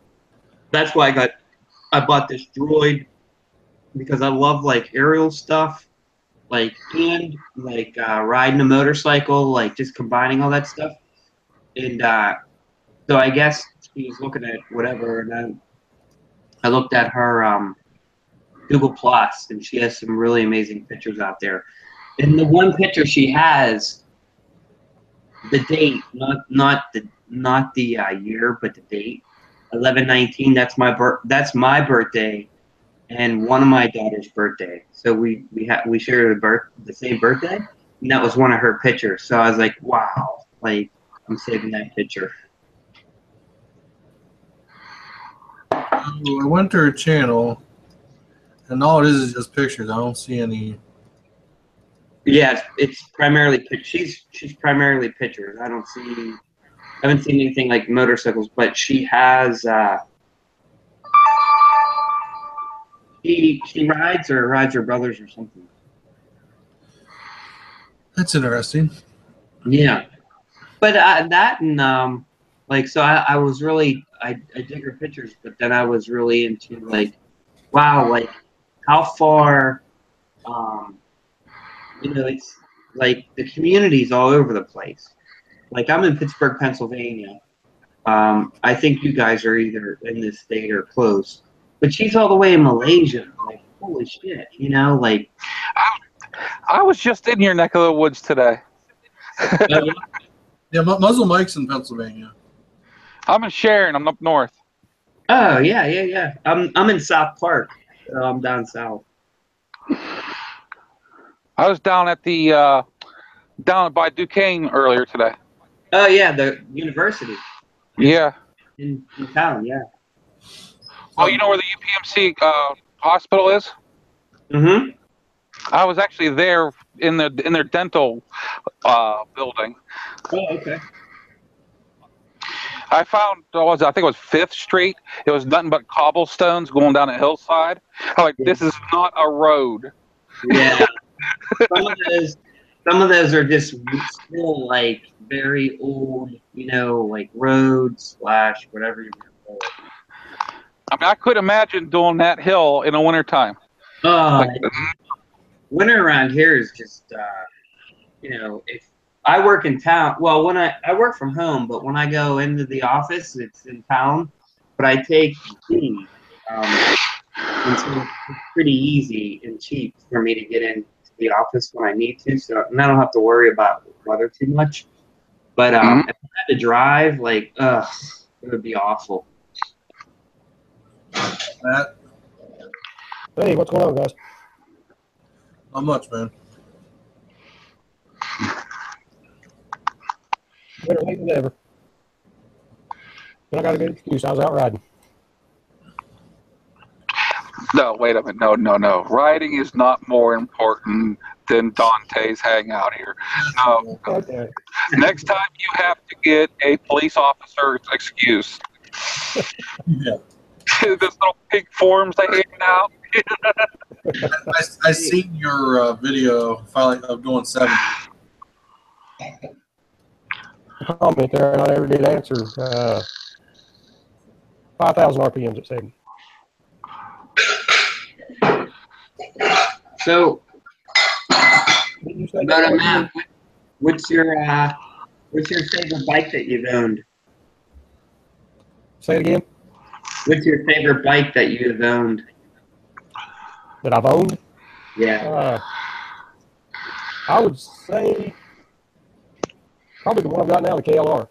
That's why I bought this droid, because I love, like, aerial stuff. Like, and like riding a motorcycle, like just combining all that stuff. And so I guess she was looking at whatever, and I looked at her Google Plus, and she has some really amazing pictures out there. And the one picture she has, the date, not the year, but the date, 11/19. That's my birthday, and one of my daughter's birthday. So we share the same birthday, and that was one of her pictures. So I was like, wow, like I'm saving that picture. I went to her channel, and all it is just pictures. I don't see any. Yeah, it's primarily she's primarily pictures. I haven't seen anything like motorcycles, but she has she rides her brothers or something. That's interesting. Yeah, but that and like so I was really I dig her pictures, but then I was really into like, wow, like how far it's like the community's all over the place. Like I'm in Pittsburgh, Pennsylvania. I think you guys are either in this state or close, but she's all the way in Malaysia. Like holy shit, like. I was just in your neck of the woods today. Yeah, Muzzle Mike's in Pennsylvania. I'm in Sharon. I'm up north. Oh yeah. I'm in South Park. So I'm down south. I was down at the down by Duquesne earlier today. Oh yeah, the university. Yeah. In town, yeah. Oh, you know where the UPMC hospital is? Mm-hmm. I was actually there in their dental building. Oh, okay. I found I think it was 5th Street. It was nothing but cobblestones going down a hillside. I'm like, this is not a road. Yeah. some of those are just still like very old, like roads / whatever you want to call it. I mean, I couldn't imagine doing that hill in the wintertime. Winter around here is just, if I work in town, well, when I work from home, but when I go into the office, it's in town, but I take D, and so it's pretty easy and cheap for me to get into the office when I need to, and I don't have to worry about weather too much. But if I had to drive, like, it would be awful. Matt, Hey, what's going on, guys? not much, man. Better late than never. But I got a good excuse. I was out riding. No, wait a minute. No. Riding is not more important than Dante's hangout here. No. Okay. Next time you have to get a police officer's excuse. Yeah. Those little pink forms they hand out. I seen your video finally of doing 70. Comment there, and I never did answer. 5,000 RPMs at 70. So, Did you say about a that? map, what's your favorite bike that you've owned? Say it again. What's your favorite bike that you've owned? That I've owned? Yeah. I would say probably the one I've got now, the KLR.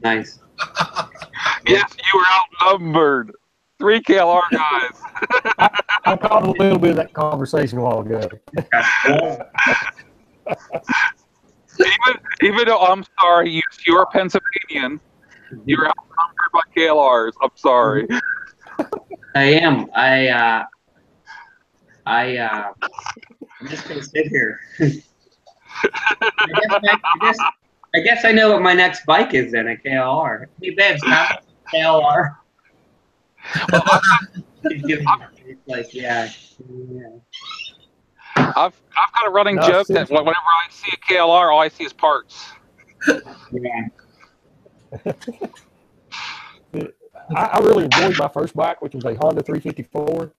Nice. Yes, you were outnumbered. 3 KLR guys. I caught a little bit of that conversation a while ago. even though I'm sorry, you're a Pennsylvanian, you're outnumbered by KLRs. I'm sorry. I am. I'm just gonna sit here. I guess I know what my next bike is then, a KLR. Hey, babes, have a KLR. Like, yeah. I've got a running joke that whenever I see a KLR, all I see is parts. Yeah. I really enjoyed my first bike, which was a Honda 354.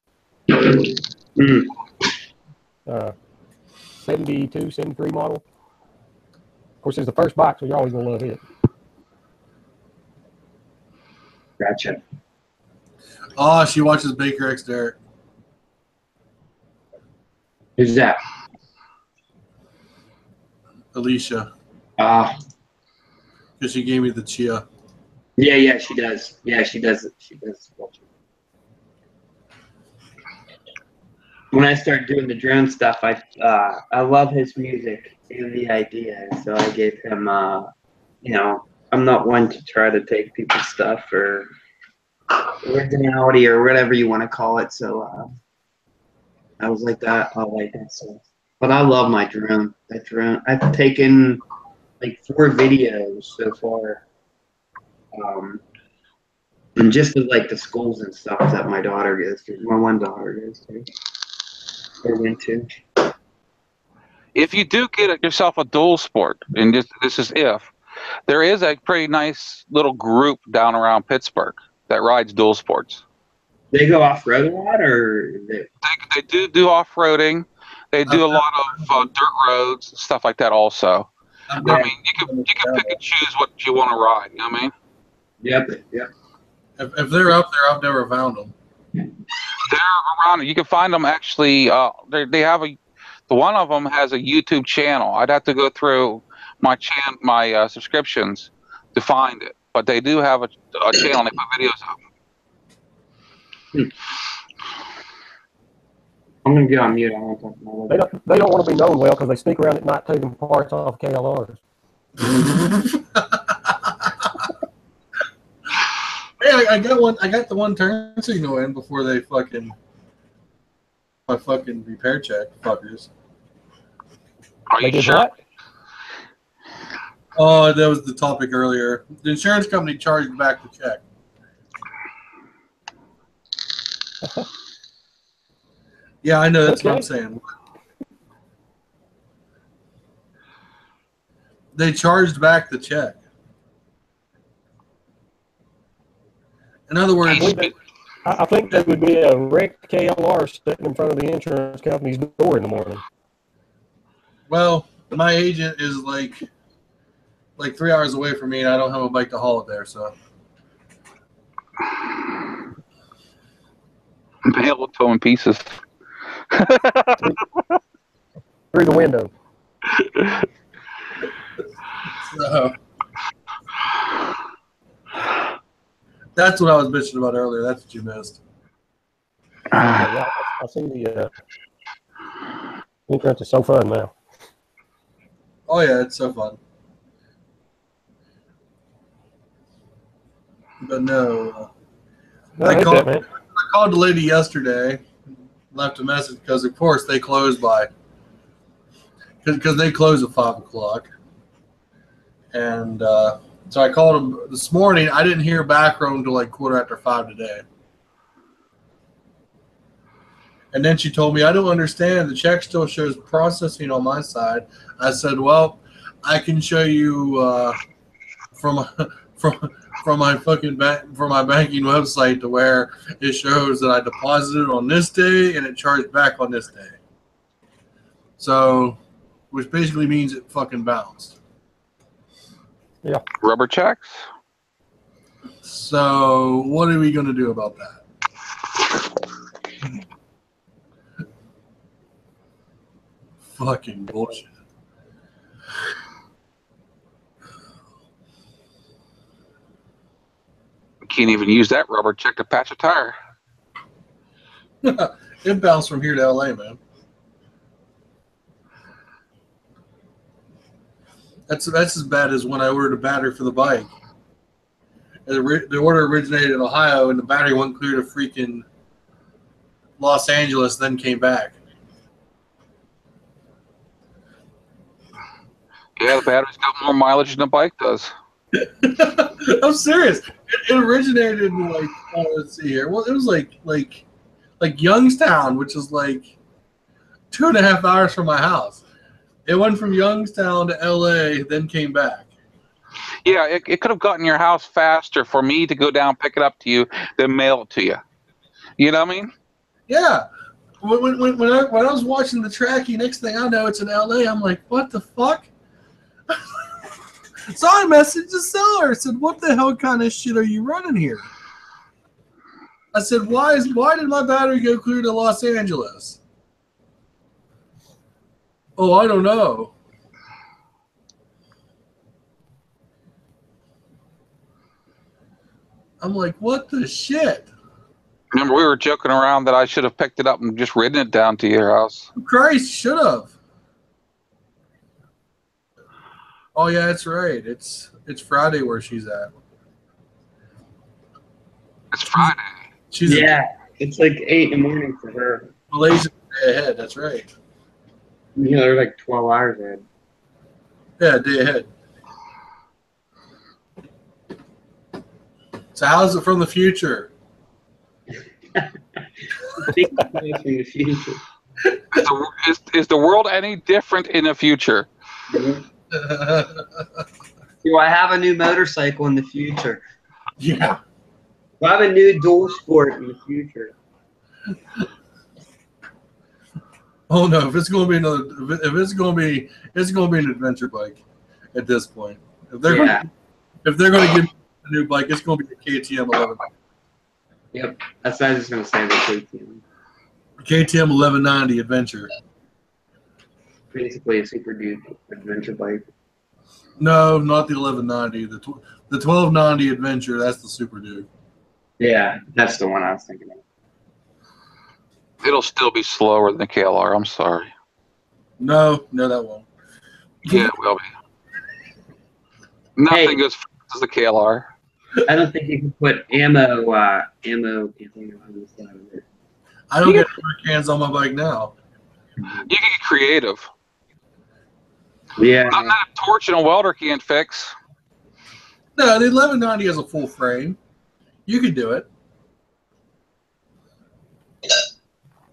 72, 73 model. Of course, it's the first bike, so you're always going to love it. Gotcha. Oh, she watches Baker X Derek. Who's that? Alicia, Ah, because she gave me the chia. yeah, she does. Yeah, she does. She does. When I started doing the drone stuff, I love his music and the idea, so I gave him. You know, I'm not one to try to take people's stuff or originality or whatever you want to call it. So I was like that. I like that stuff. But I love my drone. That drone. I've taken like 4 videos so far. And just of like the schools and stuff that my daughter goes to. My one daughter goes to. Or went to. If you do get yourself a dual sport, and this is if, there is a pretty nice little group down around Pittsburgh that rides dual sports. They go off road a lot, or They do off-roading. They do a lot of dirt roads and stuff like that also. I've I never, mean, you can pick and choose what you want to ride. You know what I mean? Yep. if they're up there, I've never found them. They're around. You can find them actually. They have the one of them has a YouTube channel. I'd have to go through my subscriptions to find it, but they do have a channel. They put videos up. I'm gonna get on mute. I want to talk about it. They don't want to be known well because they sneak around at night taking parts off KLRs. Hey, I got one. I got the one turn signal in before they my fucking repair check, fuckers. Are They you did sure? what? Oh, that was the topic earlier. The insurance company charged back the check. Yeah, I know. That's what I'm saying. They charged back the check. In other words, I think that would be a wrecked KLR sitting in front of the insurance company's door in the morning. well, my agent is like 3 hours away from me, and I don't have a bike to haul it there. So Nail it to them in pieces. Through the window. that's what I was bitching about earlier. That's what you missed. Yeah, I see the insurance is so fun now. Oh yeah, it's so fun. But no, I hate that, man. I called the lady yesterday, left a message because of course they close because they close at 5 o'clock, and so I called them this morning. I didn't hear back from them until like 5:15 today. And then she told me, I don't understand. The check still shows processing on my side. I said, well, I can show you from my fucking from my banking website to where it shows that I deposited on this day and it charged back on this day. So, which basically means it fucking bounced. Yeah. Rubber checks. So, what are we going to do about that? Fucking bullshit. Can't even use that rubber check to patch a tire. It bounced from here to LA, man. That's as bad as when I ordered a battery for the bike. The order originated in Ohio, and the battery went clear to freaking Los Angeles, then came back. Yeah, the battery's got more mileage than the bike does. I'm serious. It originated in let's see here. Well, it was like Youngstown, which is like 2.5 hours from my house. It went from Youngstown to LA, then came back. Yeah, it could have gotten your house faster for me to go down, pick it up to you, then mail it to you. You know what I mean? Yeah. When I was watching the tracking, next thing I know, it's in LA. I'm like, what the fuck? So I messaged the seller. I said, what the hell kind of shit are you running here? I said, why did my battery go clear to Los Angeles? Oh, I don't know. I'm like, what the shit? Remember, we were joking around that I should have picked it up and just ridden it down to your house. Christ, should have. Oh yeah, that's right. It's Friday where she's at. It's Friday. She's it's like 8 in the morning for her. Malaysia day ahead. That's right. You know, they're like 12 hours ahead. Yeah, day ahead. So how's it from the future? Think from the future. Is the world any different in the future? Do I have a new motorcycle in the future? Yeah. Do I have a new dual sport in the future? Oh no! If it's going to be another, if it's going to be an adventure bike. At this point, if they're going to give me a new bike, it's going to be a KTM 11. Yep, that's what I was just going to say. The KTM. KTM 1190 Adventure. Basically a super dude adventure bike. No, not the 1190. The 1290 Adventure. That's the Super Duke. Yeah, that's the one I was thinking of. It'll still be slower than the KLR. I'm sorry. No, that won't. Yeah, it will be. Nothing as fast as the KLR. I don't think you can put ammo container on the side of it. I don't get cans on my bike now. You can get creative. Yeah. Not that a torch and a welder can't fix. No, the 1190 has a full frame. You can do it.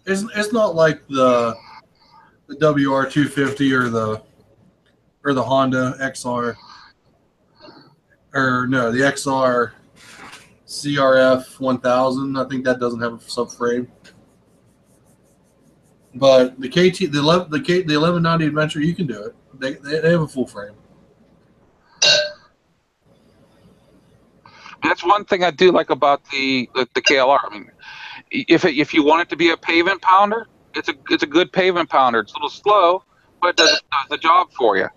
It's not like the WR250 or the Honda XR, or no, the XR CRF 1000. I think that doesn't have a subframe. But the 1190 Adventure, you can do it. They have a full frame. That's one thing I do like about the KLR. I mean, if you want it to be a pavement pounder, it's a good pavement pounder. It's a little slow, but it does the job for you.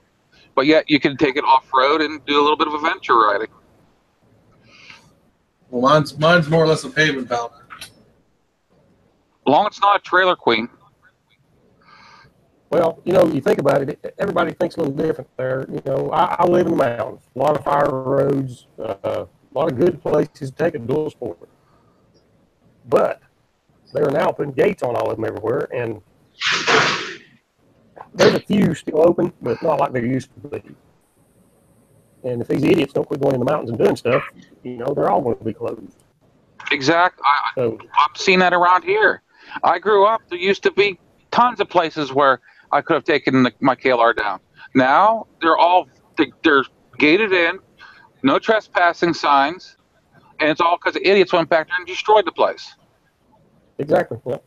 But yet you can take it off road and do a little bit of adventure riding. Well, mine's more or less a pavement pounder. As long as it's not a trailer queen. Well, you know, you think about it, everybody thinks a little different there. You know, I live in the mountains, a lot of fire roads, a lot of good places to take a dual sport. But they're now putting gates on all of them everywhere, and there's a few still open, but not like they used to be. And if these idiots don't quit going in the mountains and doing stuff, you know, they're all going to be closed. Exactly. So, I've seen that around here. I grew up, there used to be tons of places where I could have taken my KLR down. Now they're gated in, no trespassing signs, and it's all because the idiots went back there and destroyed the place. exactly. Yeah.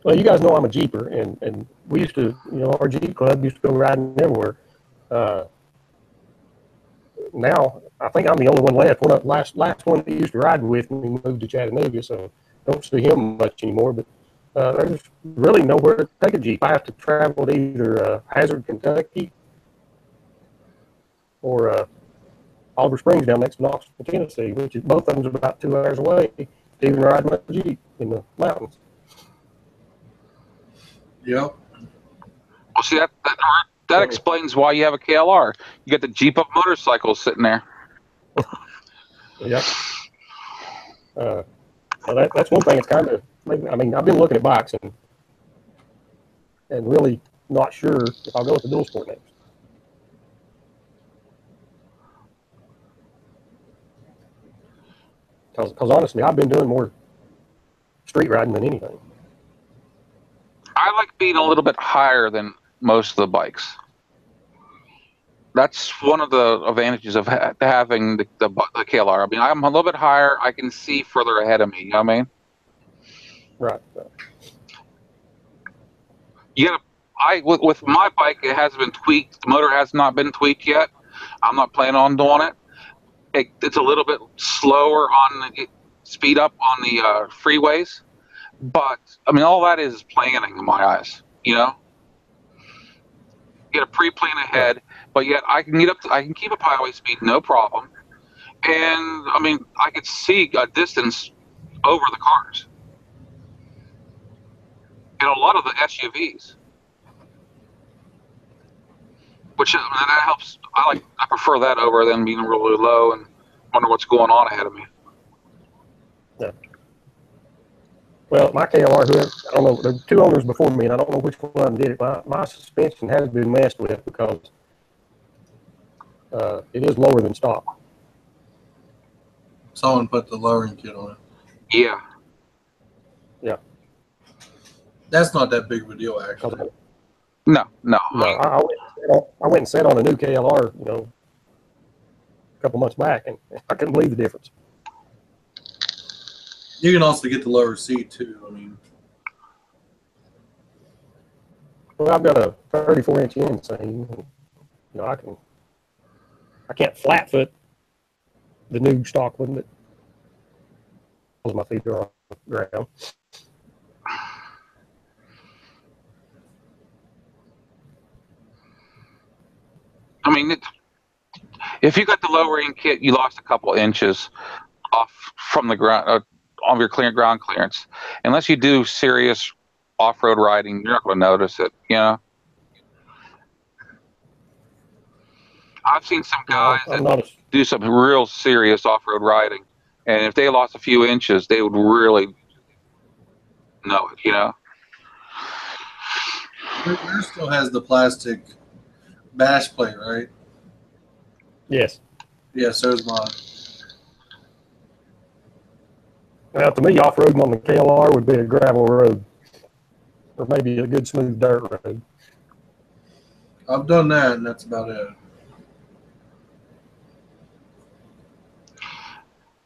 Well, you guys know I'm a Jeeper, and we used to, you know, our Jeep club used to go riding everywhere. Now, I think I'm the only one left. Last one that used to ride with me moved to Chattanooga, so don't see him much anymore. But there's really nowhere to take a Jeep. I have to travel to either Hazard, Kentucky, or Oliver Springs down next to Knoxville, Tennessee, which is both of them about 2 hours away to even ride my Jeep in the mountains. Yep. Well, see, that explains why you have a KLR. You got the Jeep of motorcycles sitting there. Yeah. Well, that's one thing. It's kind of, I mean, I've been looking at bikes and really not sure if I'll go with the dual sport next. Because honestly, I've been doing more street riding than anything. I like being a little bit higher than most of the bikes. That's one of the advantages of having the KLR. I mean, I'm a little bit higher. I can see further ahead of me. You know what I mean? Right. With my bike, it has been tweaked. The motor has not been tweaked yet. I'm not planning on doing it. it's a little bit slower on the speed up on the freeways, but I mean, all that is planning in my eyes. You know, get a pre-plan ahead, but yet I can I can keep up highway speed, no problem. And I mean, I could see a distance over the cars and a lot of the SUVs, which that helps. I prefer that over than being really low and wonder what's going on ahead of me. Yeah. Well, my KLR, I don't know, there were two owners before me, and I don't know which one of them did it. My suspension has been messed with because it is lower than stock. Someone put the lowering kit on it. Yeah. Yeah. That's not that big of a deal, actually. No. No, I went and sat on a new KLR, you know, a couple months back, and I couldn't believe the difference. You can also get the lower seat too. I mean, well, I've got a 34-inch inseam. You know, I can't flat foot the new stock one that because my feet are on the ground. I mean, if you got the lowering kit, you lost a couple inches off from the ground on your ground clearance. Unless you do serious off-road riding, you're not going to notice it. You know, I've seen some guys that do some real serious off-road riding, and if they lost a few inches, they would really know it. You know. yours still has the plastic bash plate, right? Yes. Yeah, so is mine. Well, to me, off-roading on the KLR would be a gravel road, or maybe a good smooth dirt road. I've done that, and that's about it.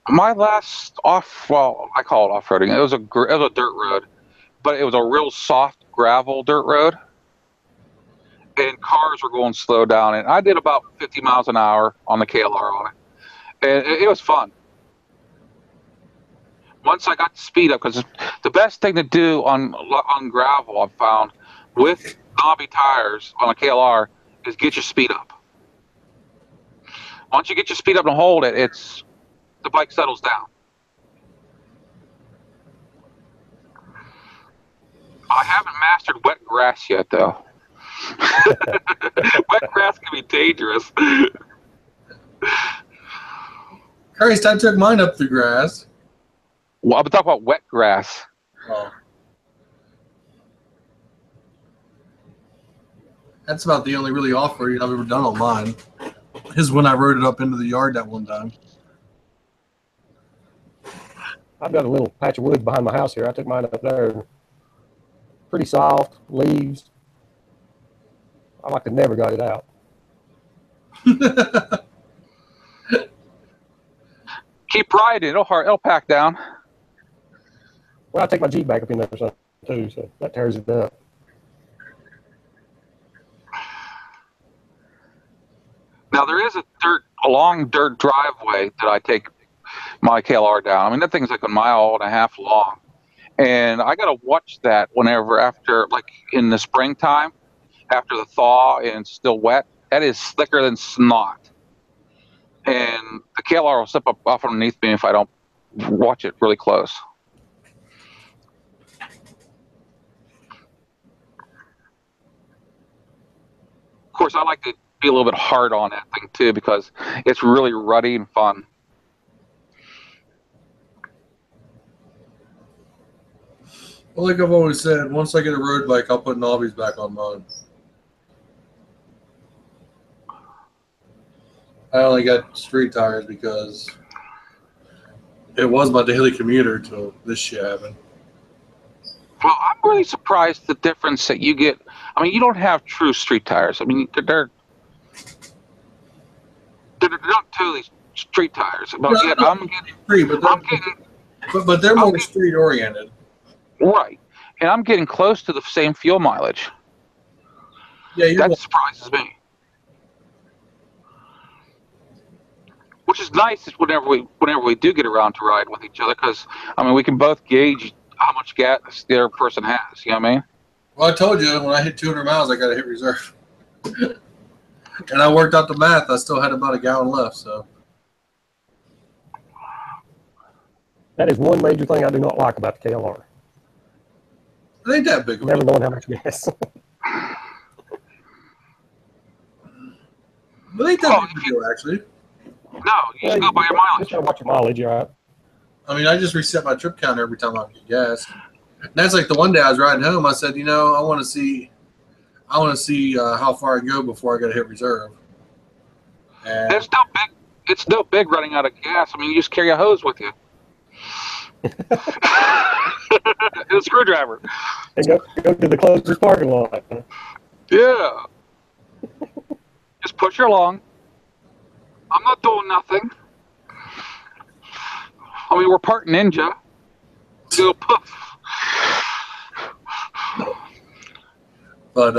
My last I call it off-roading. It was a dirt road, but it was a real soft gravel dirt road, and cars were going slow down. And I did about 50 miles an hour on the KLR on it, and it was fun. Once I got the speed up, because the best thing to do on gravel, I've found, with knobby tires on a KLR, is get your speed up. Once you get your speed up and hold it, the bike settles down. I haven't mastered wet grass yet, though. Wet grass can be dangerous. Christ, I took mine up the grass. Well, I'm talking about wet grass. Oh. That's about the only really off-roading I've ever done on mine. Is when I rode it up into the yard that one time. I've got a little patch of woods behind my house here. I took mine up there. Pretty soft, leaves. I like to never got it out. Keep riding. It'll pack down. Well, I take my Jeep back up in there or something too, so that tears it up. Now there is a long dirt driveway that I take my KLR down. I mean, that thing's like 1.5 miles long, and I gotta watch that whenever like in the springtime, after the thaw and it's still wet. That is slicker than snot, and the KLR will slip up off underneath me if I don't watch it really close. Of course, I like to be a little bit hard on that thing too because it's really ruddy and fun. Well, like I've always said, once I get a road bike, I'll put knobbies back on mine. I only got street tires because it was my daily commuter till this shit happened. Well, I'm really surprised the difference that you get. I mean, you don't have true street tires. I mean, they're not totally street tires. But yet I'm getting street, but they're more street oriented. Right, and I'm getting close to the same fuel mileage. Yeah, that surprises me. which is nice whenever we do get around to ride with each other, because I mean we can both gauge how much gas the other person has. You know what I mean? Well, I told you when I hit 200 miles, I got to hit reserve, and I worked out the math. I still had about a gallon left, so. That is one major thing I do not like about the KLR. It ain't that big of a Never deal. knowing how much gas. It ain't that big of a deal, actually. No, you should go by your mileage. Just gotta watch your mileage, you're right. I mean, I just reset my trip counter every time I get gas. And that's like the one day I was riding home. I said, I want to see how far I go before I got to hit reserve. And It's no big running out of gas. I mean, you just carry a hose with you. And a screwdriver. And go to the closest parking lot. Yeah. Just push her along. I'm not doing nothing. I mean, we're part ninja. Go poof. But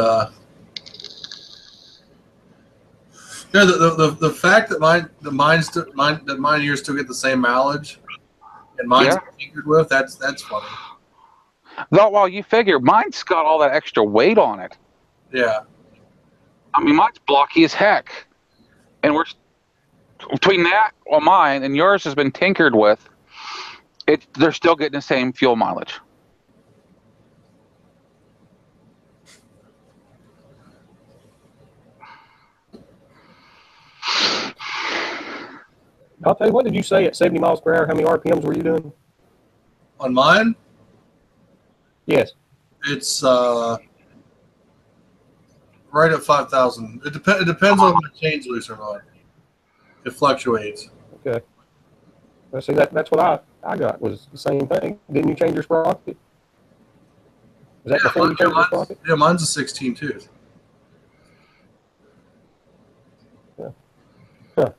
the fact that mine years still get the same mileage and mine's tinkered with, that's funny. Though, well, you figure mine's got all that extra weight on it. Yeah. I mean, mine's blocky as heck, and we're between that, well, mine and yours has been tinkered with. They're still getting the same fuel mileage. I'll tell you, what did you say at 70 miles per hour? How many RPMs were you doing? On mine, Yes. it's right at 5,000. It depends on if the chain's loose or not. It fluctuates. Okay. Well, see, that's what I got was the same thing. Didn't you change your sprocket? Was that before you changed your sprocket? Yeah, mine's a 16 tooth. Yeah. Huh.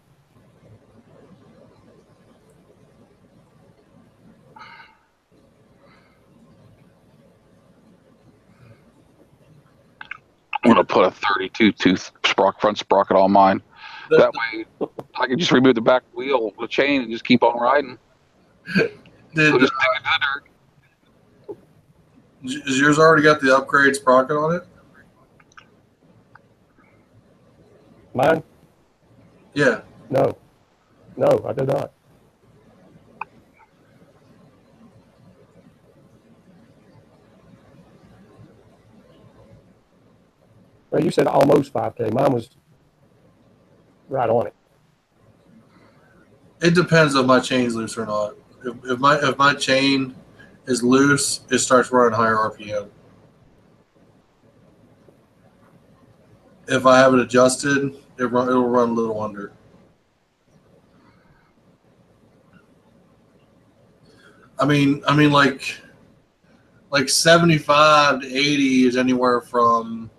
I'm gonna put a 32 tooth front sprocket on mine. That way, I can just remove the back wheel, the chain, and just keep on riding. Did is yours already got the upgrade sprocket on it? Mine? Yeah. No, I do not. Well, you said almost 5K. Mine was right on it. It depends if my chain's loose or not. If my chain is loose, it starts running higher RPM. If I have it adjusted, it'll run a little under. I mean, like 75 to 80 is anywhere from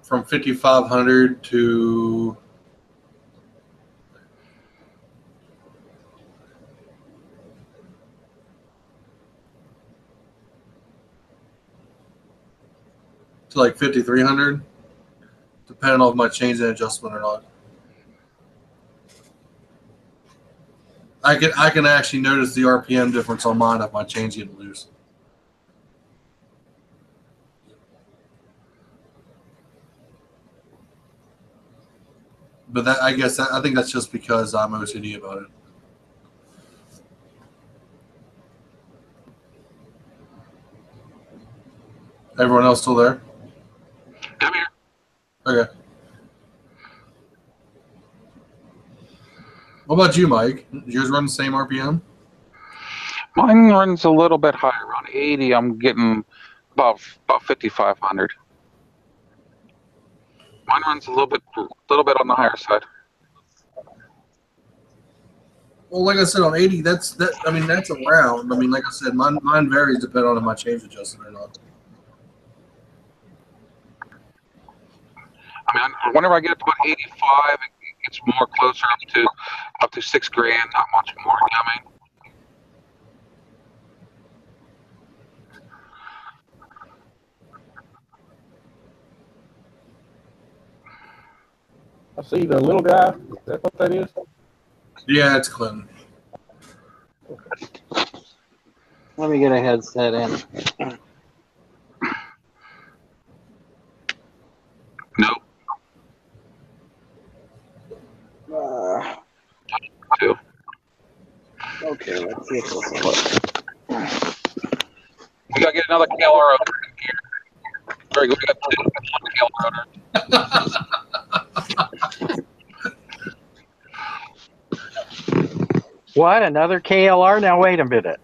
5,500 to like 5,300, depending on if my chain's in adjustment or not. I can actually notice the RPM difference on mine if my chain's getting loose. But I think that's just because I'm OCD about it. Everyone else still there? Come here. Okay. What about you, Mike? Does yours run the same RPM? Mine runs a little bit higher. Around 80, I'm getting about 5,500. Mine runs a little bit on the higher side. Well, like I said, on 80, that's around. I mean, like I said, mine varies depending on if my chain's adjusted or not. I mean, whenever I get up to about 85, it gets more closer up to $6,000, not much more. You know what I mean? I see the little guy. Is that what that is? Yeah, it's Clinton. Let me get a headset in. Nope. Two. Okay, let's see if this will work. We gotta get another KLR over here. Very good. We got one KLR over. What? Another KLR? Now wait a minute.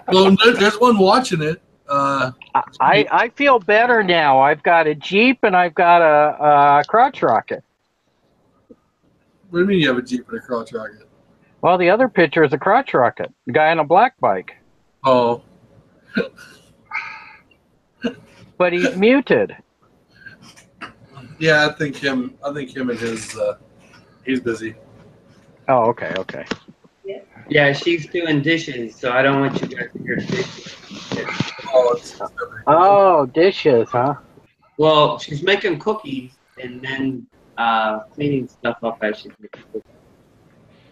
Well, there's one watching it. I feel better now. I've got a Jeep and I've got a crotch rocket. What do you mean you have a Jeep and a crotch rocket? Well, the other picture is a crotch rocket. The guy on a black bike. Oh. But he's muted. Yeah, I think him and his he's busy. Oh, okay. Yeah, she's doing dishes, so I don't want you guys to hear dishes. Oh, dishes, huh? Well, she's making cookies and then cleaning stuff up as she's making cookies.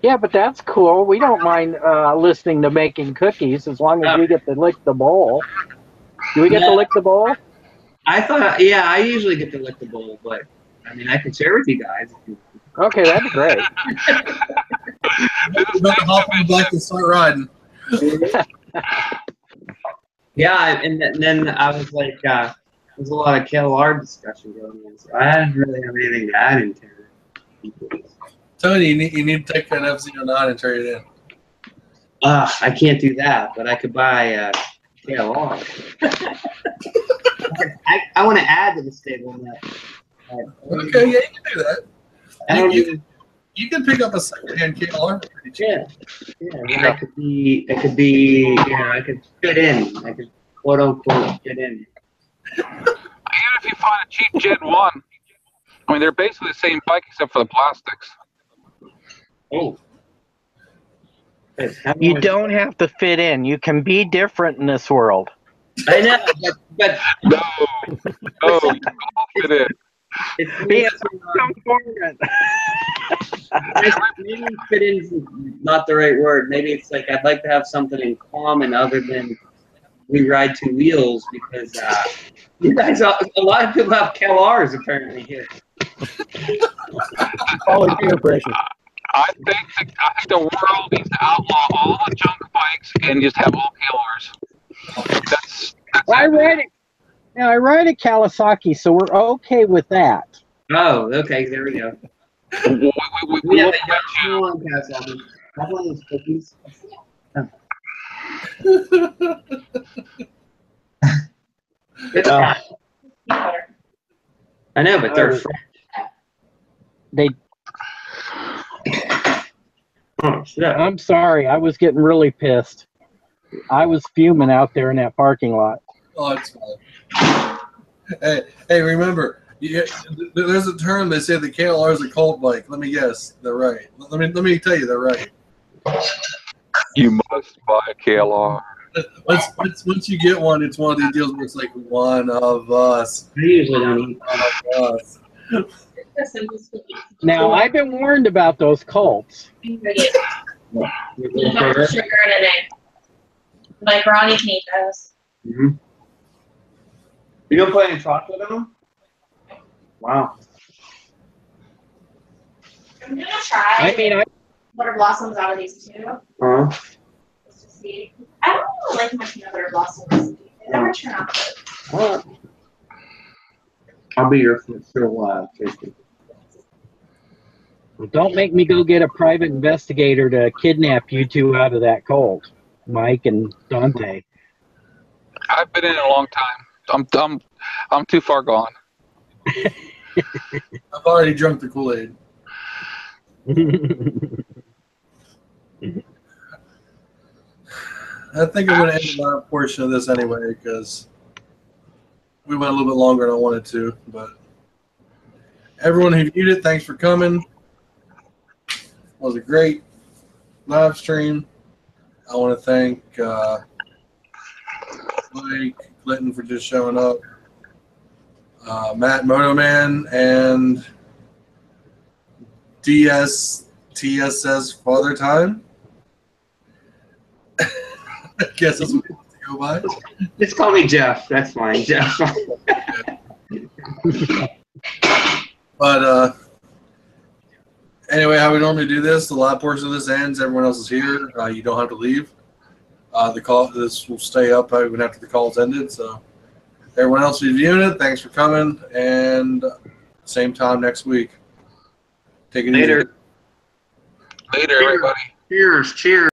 Yeah, but that's cool. We don't mind listening to making cookies as long as we get to lick the bowl. Do we get to lick the bowl? I thought, yeah, I usually get to lick the bowl, but I mean, I can share with you guys. Okay, that'd be great. About to hop on the bike and start riding. Yeah, and then I was like, there's a lot of KLR discussion going on, so I didn't really have anything to add into it. Tony, you need to take an F-09 and trade it in. I can't do that, but I could buy KLR. I want to add to the stable net. Okay, yeah, you can do that. I don't You can pick up a secondhand KLR pretty cheap. Yeah, it could be, you know, I could fit in. I could quote unquote fit in. Even if you find a cheap Gen 1, I mean, they're basically the same bike except for the plastics. Oh. You don't have to fit in. You can be different in this world. I know, but No, you all fit in. Be a maybe fit in is not the right word. Maybe it's like I'd like to have something in common other than we ride two wheels because you guys, a lot of people have KLRs apparently here. All peer pressure. I think the world needs to outlaw all the junk bikes and just have all KLRs. That's I ride a Kawasaki, so we're okay with that. Oh, okay, there we go. we have look a young one, Kawasaki. Have one of those cookies. I know, but they're French. They. Oh, shit. I'm sorry. I was getting really pissed. I was fuming out there in that parking lot. Oh, it's fine. Hey, remember, there's a term they say the KLR is a cult bike. Let me guess, they're right. Let me tell you, they're right. You must buy a KLR. Once you get one, it's one of these deals where it's like one of us. I usually don't eat. One of us. Now, I've been warned about those cults. Sugar and an egg. Macaroni can eat those. Mm-hmm. You don't put any chocolate in them? Wow. I'm gonna try. I butter blossoms out of these two. Just to see. I don't really like my peanut butter blossoms. They never turn out good. I'll be your future tasting. don't make me go get a private investigator to kidnap you two out of that cult, Mike and Dante. I've been in it a long time. I'm too far gone. I've already drunk the Kool-Aid. I think I'm going to end my portion of this anyway because we went a little bit longer than I wanted to. But everyone who viewed it, thanks for coming. It was a great live stream. I want to thank Mike Clinton for just showing up, Matt Motoman, and TSS Father Time. I guess that's what it wants to go by. Just call me Jeff. That's fine, Jeff. But anyway, how we normally do this, the live portion of this ends. Everyone else is here. You don't have to leave. This will stay up even after the call's ended. So everyone else who's viewing it, thanks for coming. And same time next week. Take it easy. Later. Later, everybody. Cheers. Cheers.